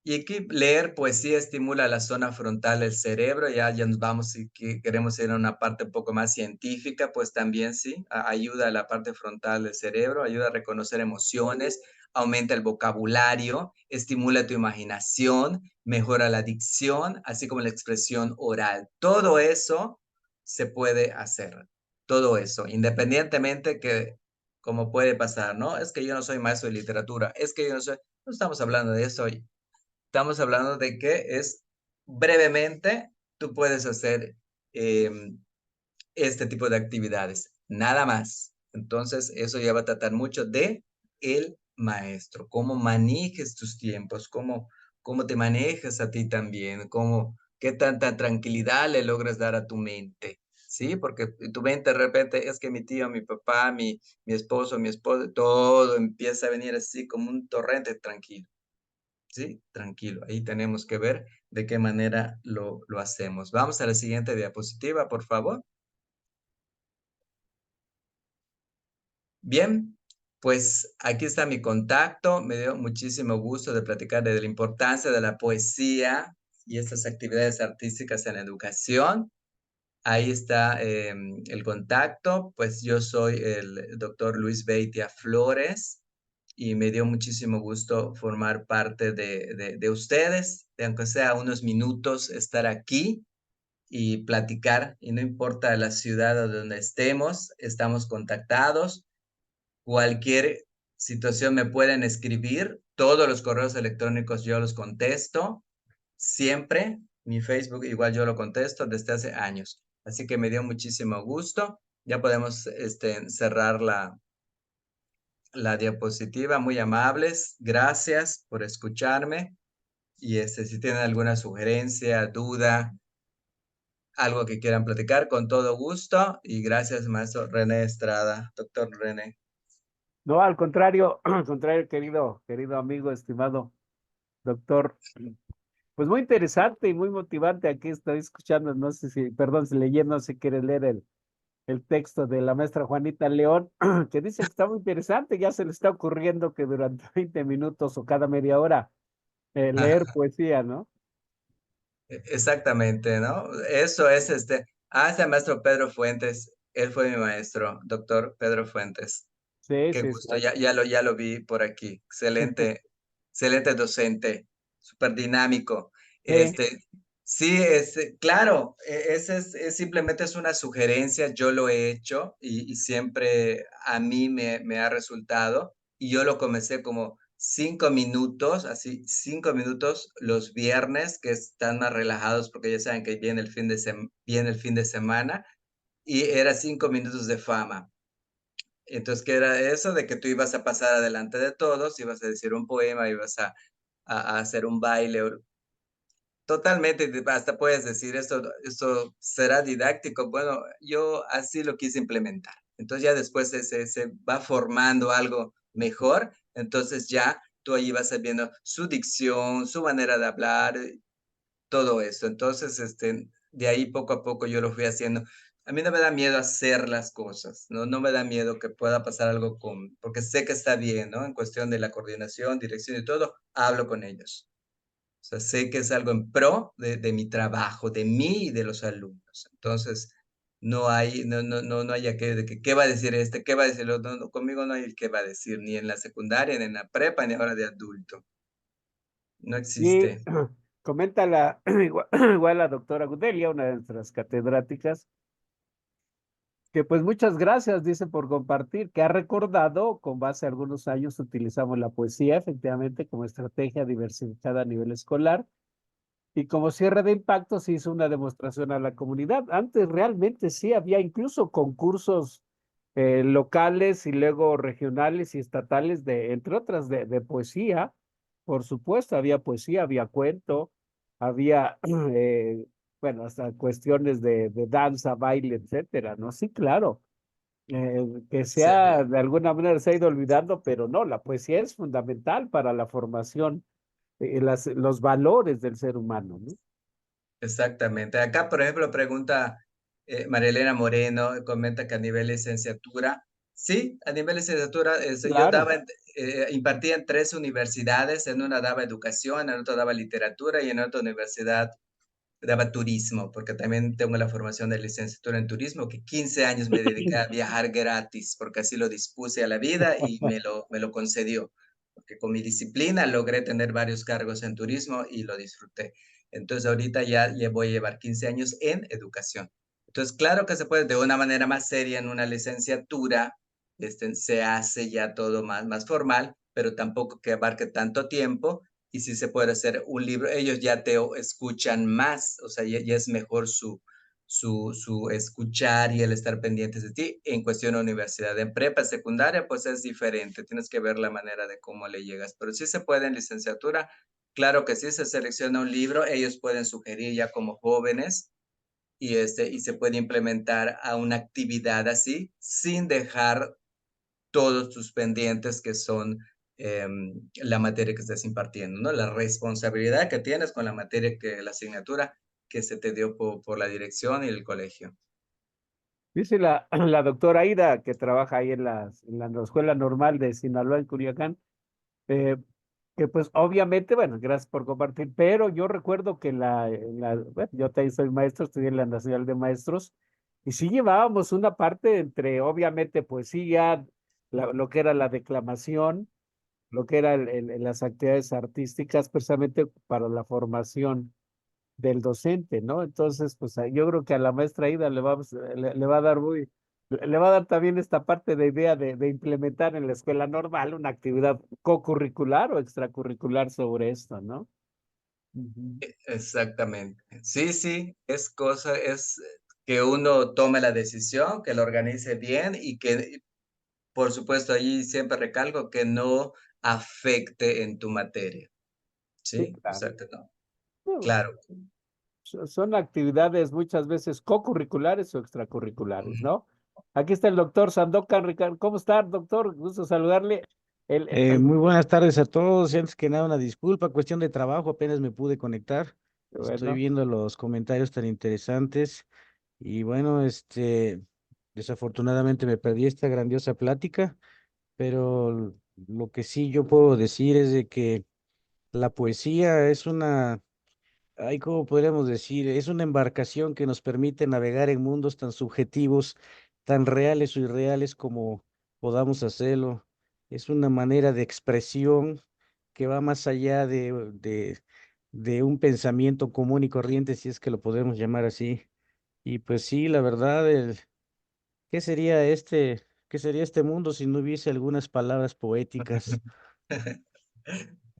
Y aquí leer poesía estimula la zona frontal del cerebro, ya nos vamos, si queremos ir a una parte un poco más científica, pues también sí, ayuda a la parte frontal del cerebro, ayuda a reconocer emociones, aumenta el vocabulario, estimula tu imaginación, mejora la dicción, así como la expresión oral. Todo eso se puede hacer, todo eso, independientemente que, como puede pasar, ¿no? Es que yo no soy maestro de literatura, es que yo no soy, no estamos hablando de eso. Estamos hablando de que es brevemente, tú puedes hacer este tipo de actividades, nada más. Entonces, eso ya va a tratar mucho de el maestro, cómo manejes tus tiempos, cómo te manejas a ti también, qué tanta tranquilidad le logras dar a tu mente, ¿sí? Porque tu mente de repente es que mi tío, mi papá, mi esposo, mi esposa, todo empieza a venir así como un torrente tranquilo. Sí, tranquilo. Ahí tenemos que ver de qué manera lo hacemos. Vamos a la siguiente diapositiva, por favor. Bien, pues aquí está mi contacto. Me dio muchísimo gusto de platicar de la importancia de la poesía y estas actividades artísticas en la educación. Ahí está el contacto. Pues yo soy el doctor Luis Beitia Flores y me dio muchísimo gusto formar parte de ustedes, de aunque sea unos minutos estar aquí y platicar, y no importa la ciudad o donde estemos, estamos contactados. Cualquier situación me pueden escribir, todos los correos electrónicos yo los contesto, siempre, mi Facebook igual yo lo contesto desde hace años. Así que me dio muchísimo gusto. Ya podemos cerrar la diapositiva, muy amables. Gracias por escucharme. Y si tienen alguna sugerencia, duda, algo que quieran platicar, con todo gusto. Y gracias, maestro René Estrada, doctor René. No, al contrario, al contrario, querido amigo, estimado doctor. Pues muy interesante y muy motivante. Aquí estoy escuchando, no sé si, perdón, si leyendo, si quiere leer el texto de la maestra Juanita León, que dice que está muy interesante. Ya se le está ocurriendo que durante 20 minutos o cada media hora leer poesía, ¿no? Exactamente, ¿no? Eso es ese maestro Pedro Fuentes, él fue mi maestro, doctor Pedro Fuentes. Sí, Qué sí, sí. gusto, ya lo vi por aquí. Excelente, excelente docente, súper dinámico. Sí, Sí, claro, simplemente es una sugerencia, yo lo he hecho y siempre a mí me ha resultado. Y yo lo comencé como 5 minutos, así 5 minutos los viernes, que están más relajados porque ya saben que viene el fin de semana, y era 5 minutos de fama. Entonces, ¿qué era eso? De que tú ibas a pasar adelante de todos, ibas a decir un poema, ibas a hacer un baile. Totalmente, hasta puedes decir esto será didáctico. Bueno, yo así lo quise implementar. Entonces ya después se va formando algo mejor. Entonces ya tú ahí vas viendo su dicción, su manera de hablar, todo eso. Entonces, de ahí poco a poco yo lo fui haciendo. A mí no me da miedo hacer las cosas, ¿no? No me da miedo que pueda pasar algo porque sé que está bien, ¿no? En cuestión de la coordinación, dirección y todo, hablo con ellos. O sea, sé que es algo en pro de mi trabajo, de mí y de los alumnos. Entonces, no hay qué va a decir qué va a decir el otro. No, conmigo no hay el qué va a decir, ni en la secundaria, ni en la prepa, ni ahora de adulto. No y existe. comenta igual la doctora Gudelia, una de nuestras catedráticas, que pues muchas gracias, dice, por compartir, que ha recordado, con base a algunos años utilizamos la poesía efectivamente como estrategia diversificada a nivel escolar y como cierre de impacto se hizo una demostración a la comunidad. Antes realmente sí había incluso concursos locales y luego regionales y estatales entre otras, de poesía. Por supuesto, había poesía, había cuento, había, bueno, hasta cuestiones de danza, baile, etcétera, ¿no? Sí, claro. que Sí, de alguna manera se ha ido olvidando, pero no, la poesía es fundamental para la formación, los valores del ser humano, ¿no? exactamente. Acá, por ejemplo, pregunta María Elena Moreno, comenta que a nivel licenciatura, sí, a nivel licenciatura, yo Claro. impartía en 3 universidades, en una daba educación, en otra daba literatura y en otra universidad daba turismo, porque también tengo la formación de licenciatura en turismo, que 15 años me dediqué a viajar gratis, porque así lo dispuse a la vida y me lo concedió, porque con mi disciplina logré tener varios cargos en turismo y lo disfruté. Entonces ahorita ya voy a llevar 15 años en educación. Entonces, claro que se puede de una manera más seria en una licenciatura, se hace ya todo más formal, pero tampoco que abarque tanto tiempo y si se puede hacer un libro, ellos ya te escuchan más, o sea, ya es mejor su escuchar y el estar pendientes de ti. En cuestión de universidad, en prepa, secundaria, pues es diferente, tienes que ver la manera de cómo le llegas, pero sí se puede en licenciatura, claro que sí, se selecciona un libro, ellos pueden sugerir ya como jóvenes y se puede implementar a una actividad así, sin dejar todos tus pendientes que son la materia que estás impartiendo, ¿no? La responsabilidad que tienes con la materia, la asignatura que se te dio por la dirección y el colegio. Dice la doctora Aida, que trabaja ahí en la Escuela Normal de Sinaloa, en Culiacán, eh, que pues obviamente, bueno, gracias por compartir, pero yo recuerdo que bueno, yo también soy maestro, estudié en la Nacional de Maestros, y sí llevábamos una parte entre, obviamente, poesía, lo que era la declamación, lo que era las actividades artísticas, precisamente para la formación del docente, ¿no? Entonces, pues yo creo que a la maestra Ida le va a dar le va a dar también esta parte de idea de implementar en la escuela normal una actividad co-curricular o extracurricular sobre esto, ¿no? Ujú. Exactamente. Sí, sí, es que uno tome la decisión, que lo organice bien y que, por supuesto, allí siempre recalco que no afecte en tu materia. Sí, Sí, o claro. sea, que no. No, Claro. son actividades muchas veces co-curriculares o extracurriculares, ¿no? Aquí está el doctor Sandokan Ricardo. ¿Cómo está, doctor? Gusto saludarle. Muy buenas tardes a todos. Y antes que nada, una disculpa, cuestión de trabajo, apenas me pude conectar. Estoy Bueno, viendo los comentarios tan interesantes y bueno, desafortunadamente me perdí esta grandiosa plática, pero lo que sí yo puedo decir es de que la poesía es ¿cómo podríamos decir? Es una embarcación que nos permite navegar en mundos tan subjetivos, tan reales o irreales como podamos hacerlo. Es una manera de expresión que va más allá de un pensamiento común y corriente, si es que lo podemos llamar así. Y pues sí, la verdad, ¿qué sería qué sería este mundo si no hubiese algunas palabras poéticas?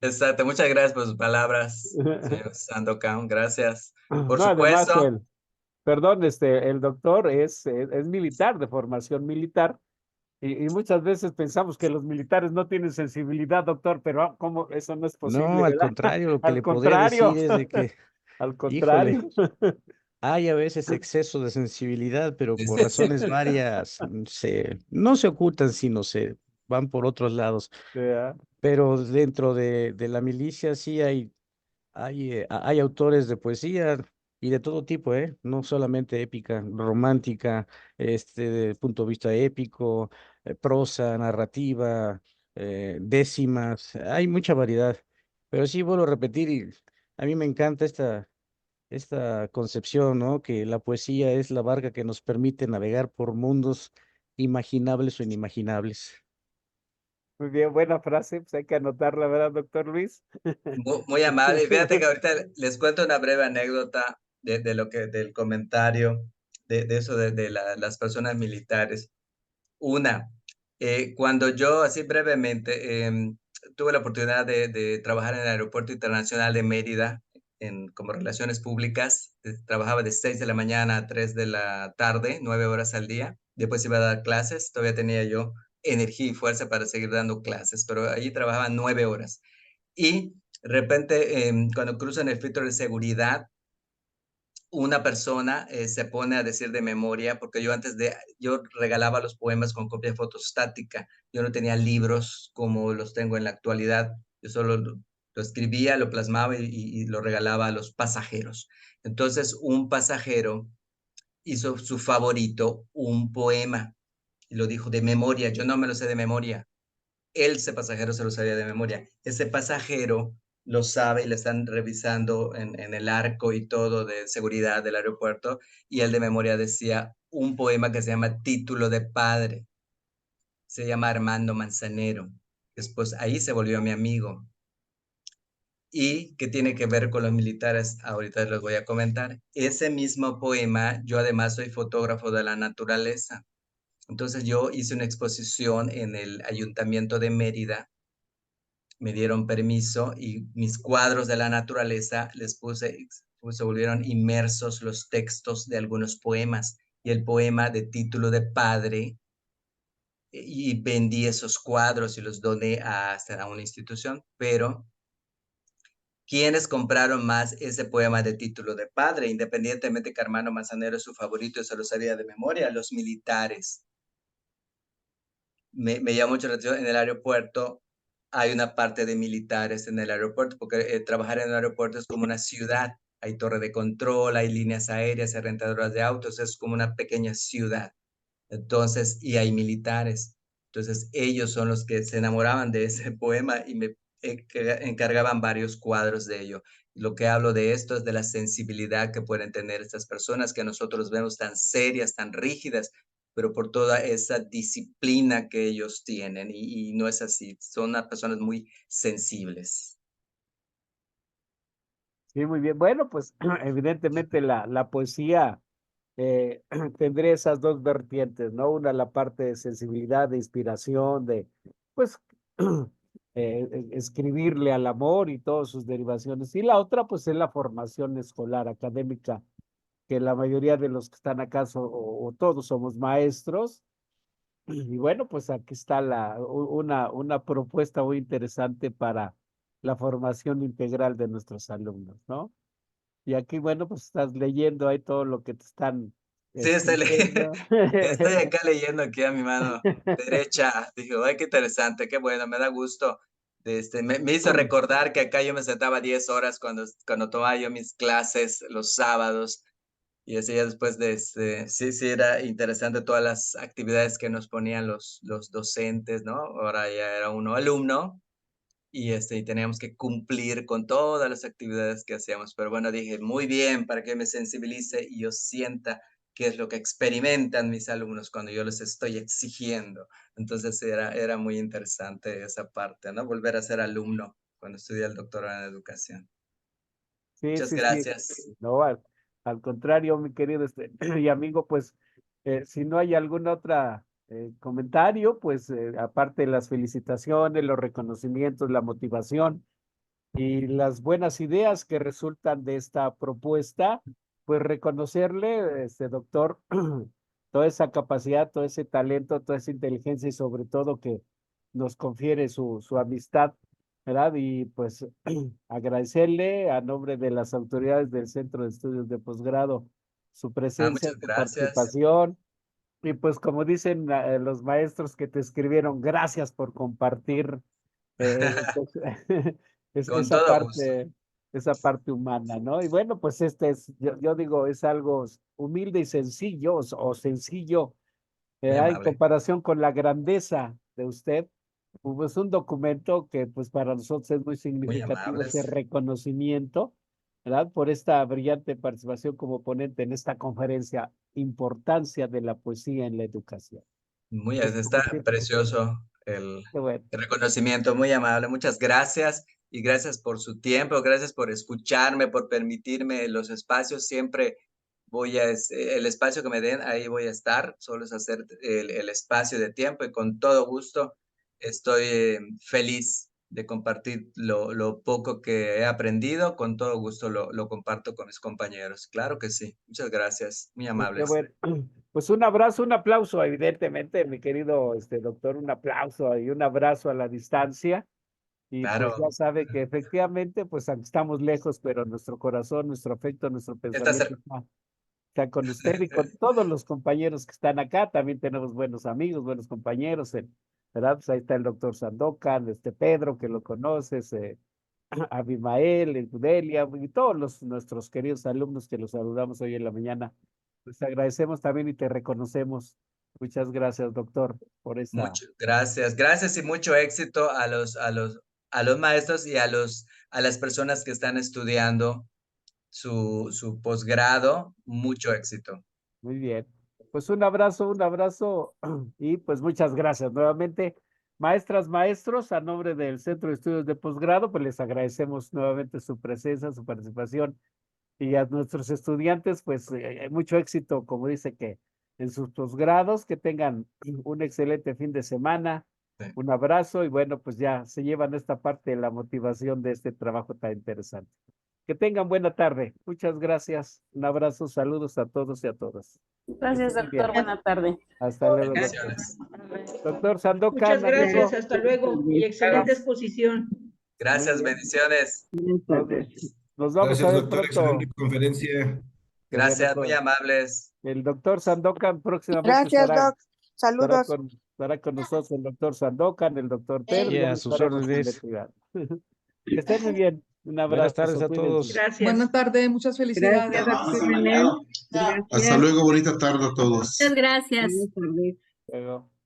Exacto, muchas gracias por sus palabras, señor Sandokan, gracias. Por no, además, supuesto, perdón, el doctor es militar, de formación militar, y muchas veces pensamos que los militares no tienen sensibilidad, doctor, pero ¿cómo? Eso no es posible, No, al ¿verdad? contrario, lo que Al le podría contrario, decir es de que, al híjole. contrario. Hay a veces exceso de sensibilidad, pero por razones varias no se ocultan, sino se van por otros lados. Ya. Pero dentro de la milicia sí hay autores de poesía y de todo tipo, ¿eh? No solamente épica, romántica, de punto de vista épico, prosa, narrativa, décimas, hay mucha variedad. Pero sí, vuelvo a repetir, y a mí me encanta esta concepción, ¿no? Que la poesía es la barca que nos permite navegar por mundos imaginables o inimaginables. Muy bien, buena frase, pues hay que anotarla, ¿verdad, doctor Luis? muy amable. Y fíjate que ahorita les cuento una breve anécdota del comentario de eso las personas militares. Una, cuando yo, así brevemente, tuve la oportunidad de trabajar en el Aeropuerto Internacional de Mérida como relaciones públicas, trabajaba de 6 de la mañana a 3 de la tarde, 9 horas al día. Después iba a dar clases, todavía tenía yo energía y fuerza para seguir dando clases, pero allí trabajaba 9 horas. Y de repente, cuando cruzan el filtro de seguridad, una persona se pone a decir de memoria, porque yo regalaba los poemas con copia fotostática, yo no tenía libros como los tengo en la actualidad, yo solo lo escribía, lo plasmaba y lo regalaba a los pasajeros. Entonces, un pasajero hizo su favorito un poema y lo dijo de memoria, yo no me lo sé de memoria, ese pasajero se lo sabía de memoria. Ese pasajero lo sabe y le están revisando en el arco y todo de seguridad del aeropuerto, y él de memoria decía un poema que se llama Título de Padre. Se llama Armando Manzanero. Después ahí se volvió mi amigo. Y que tiene que ver con los militares, ahorita les voy a comentar. Ese mismo poema, yo además soy fotógrafo de la naturaleza. Entonces yo hice una exposición en el Ayuntamiento de Mérida, me dieron permiso y mis cuadros de la naturaleza se volvieron inmersos los textos de algunos poemas y el poema de Título de Padre, y vendí esos cuadros y los doné a una institución, pero ¿quiénes compraron más ese poema de Título de Padre? Independientemente que Armando Manzanero es su favorito, eso lo sabía de memoria, los militares. Me llama mucho la atención, en el aeropuerto hay una parte de militares en el aeropuerto, porque trabajar en el aeropuerto es como una ciudad, hay torre de control, hay líneas aéreas, hay rentadoras de autos, es como una pequeña ciudad. Entonces, y hay militares. Entonces, ellos son los que se enamoraban de ese poema y me encargaban varios cuadros de ello. Lo que hablo de esto es de la sensibilidad que pueden tener estas personas que nosotros vemos tan serias, tan rígidas, pero por toda esa disciplina que ellos tienen, y no es así, son personas muy sensibles. Sí, muy bien. Bueno, pues evidentemente la poesía tendría esas dos vertientes, ¿no? Una, la parte de sensibilidad, de inspiración, de, pues, escribirle al amor y todas sus derivaciones. Y la otra, pues, es la formación escolar, académica, que la mayoría de los que están acá o todos somos maestros. Y bueno, pues aquí está una propuesta muy interesante para la formación integral de nuestros alumnos, ¿no? Y aquí, bueno, pues estás leyendo ahí todo lo que te están Sí, escribiendo. estoy acá leyendo aquí a mi mano derecha. Dije, ay, qué interesante, qué bueno, me da gusto. Me hizo recordar que acá yo me sentaba 10 horas cuando tomaba yo mis clases los sábados. Y así ya después sí, sí, era interesante todas las actividades que nos ponían los docentes, ¿no? Ahora ya era uno alumno y teníamos que cumplir con todas las actividades que hacíamos. Pero bueno, dije, muy bien, para que me sensibilice y yo sienta qué es lo que experimentan mis alumnos cuando yo les estoy exigiendo. Entonces era muy interesante esa parte, ¿no? Volver a ser alumno cuando estudié el doctorado en educación. Sí, Muchas sí, sí. gracias. No, al contrario, mi querido y amigo, pues si no hay algún otro comentario, pues aparte de las felicitaciones, los reconocimientos, la motivación y las buenas ideas que resultan de esta propuesta, pues reconocerle, doctor, toda esa capacidad, todo ese talento, toda esa inteligencia y sobre todo que nos confiere su amistad, ¿verdad? Y pues agradecerle a nombre de las autoridades del Centro de Estudios de Posgrado su Ah, presencia, muchas su gracias. participación. Y pues como dicen los maestros que te escribieron, gracias por compartir pues, Con todo gusto. esa parte humana, ¿no? Y bueno, pues este es, yo digo, es algo humilde y sencillo o sencillo Muy en amable, comparación con la grandeza de usted. Pues un documento que pues para nosotros es muy muy significativo, ese amables. reconocimiento, ¿verdad? Por esta brillante participación como ponente en esta conferencia, importancia de la poesía en la educación. Pues, Está precioso qué bueno. el reconocimiento, muy amable. Muchas gracias y gracias por su tiempo, gracias por escucharme, por permitirme los espacios. Siempre el espacio que me den, ahí voy a estar. Solo es hacer el espacio de tiempo y con todo gusto estoy feliz de compartir lo poco que he aprendido. Con todo gusto lo comparto con mis compañeros. Claro que sí. Muchas gracias. Muy Pues qué amables. bueno. Pues un abrazo, un aplauso, evidentemente, mi querido doctor, un aplauso y un abrazo a la distancia. Y Claro. pues ya sabe que efectivamente, pues aunque estamos lejos, pero nuestro corazón, nuestro afecto, nuestro Está pensamiento está con usted y con todos los compañeros que están acá. También tenemos buenos amigos, buenos compañeros, ¿verdad? Pues ahí está el doctor Sandokan, Pedro, que lo conoces, Abimael, Judelia, y todos nuestros queridos alumnos que los saludamos hoy en la mañana. Pues te agradecemos también y te reconocemos. Muchas gracias, doctor, por esta. Muchas gracias. Gracias y mucho éxito a los maestros y a las personas que están estudiando su posgrado. Mucho éxito. Muy bien. Pues un abrazo y pues muchas gracias nuevamente. Maestras, maestros, a nombre del Centro de Estudios de Posgrado, pues les agradecemos nuevamente su presencia, su participación y a nuestros estudiantes, pues mucho éxito, como dice que en sus posgrados, que tengan un excelente fin de semana. Sí. Un abrazo y bueno, pues ya se llevan esta parte de la motivación de este trabajo tan interesante. Que tengan buena tarde. Muchas gracias. Un abrazo, saludos a todos y a todas. Gracias, Muy bien. doctor. Buena tarde. Hasta luego, doctor. Bendiciones. Doctor Sandokan. Muchas gracias, amigo. hasta luego y excelente exposición. Gracias, Muy bien. bendiciones. Nos vamos Gracias, a ver doctor. pronto. Excelente conferencia. Qué Gracias, bueno, muy amables. el doctor Sandokan próximamente Gracias, Doc. Saludos. estará con nosotros el doctor Sandokan, el doctor Pedro. Y ya a nos sus estaremos órdenes. investigando. Que estén muy bien. Un abrazo. Buenas tardes a cuídense. todos. Gracias. Buenas tardes, muchas felicidades. Gracias, doctor René. Hasta luego, bonita tarde a todos. Muchas gracias. Luego.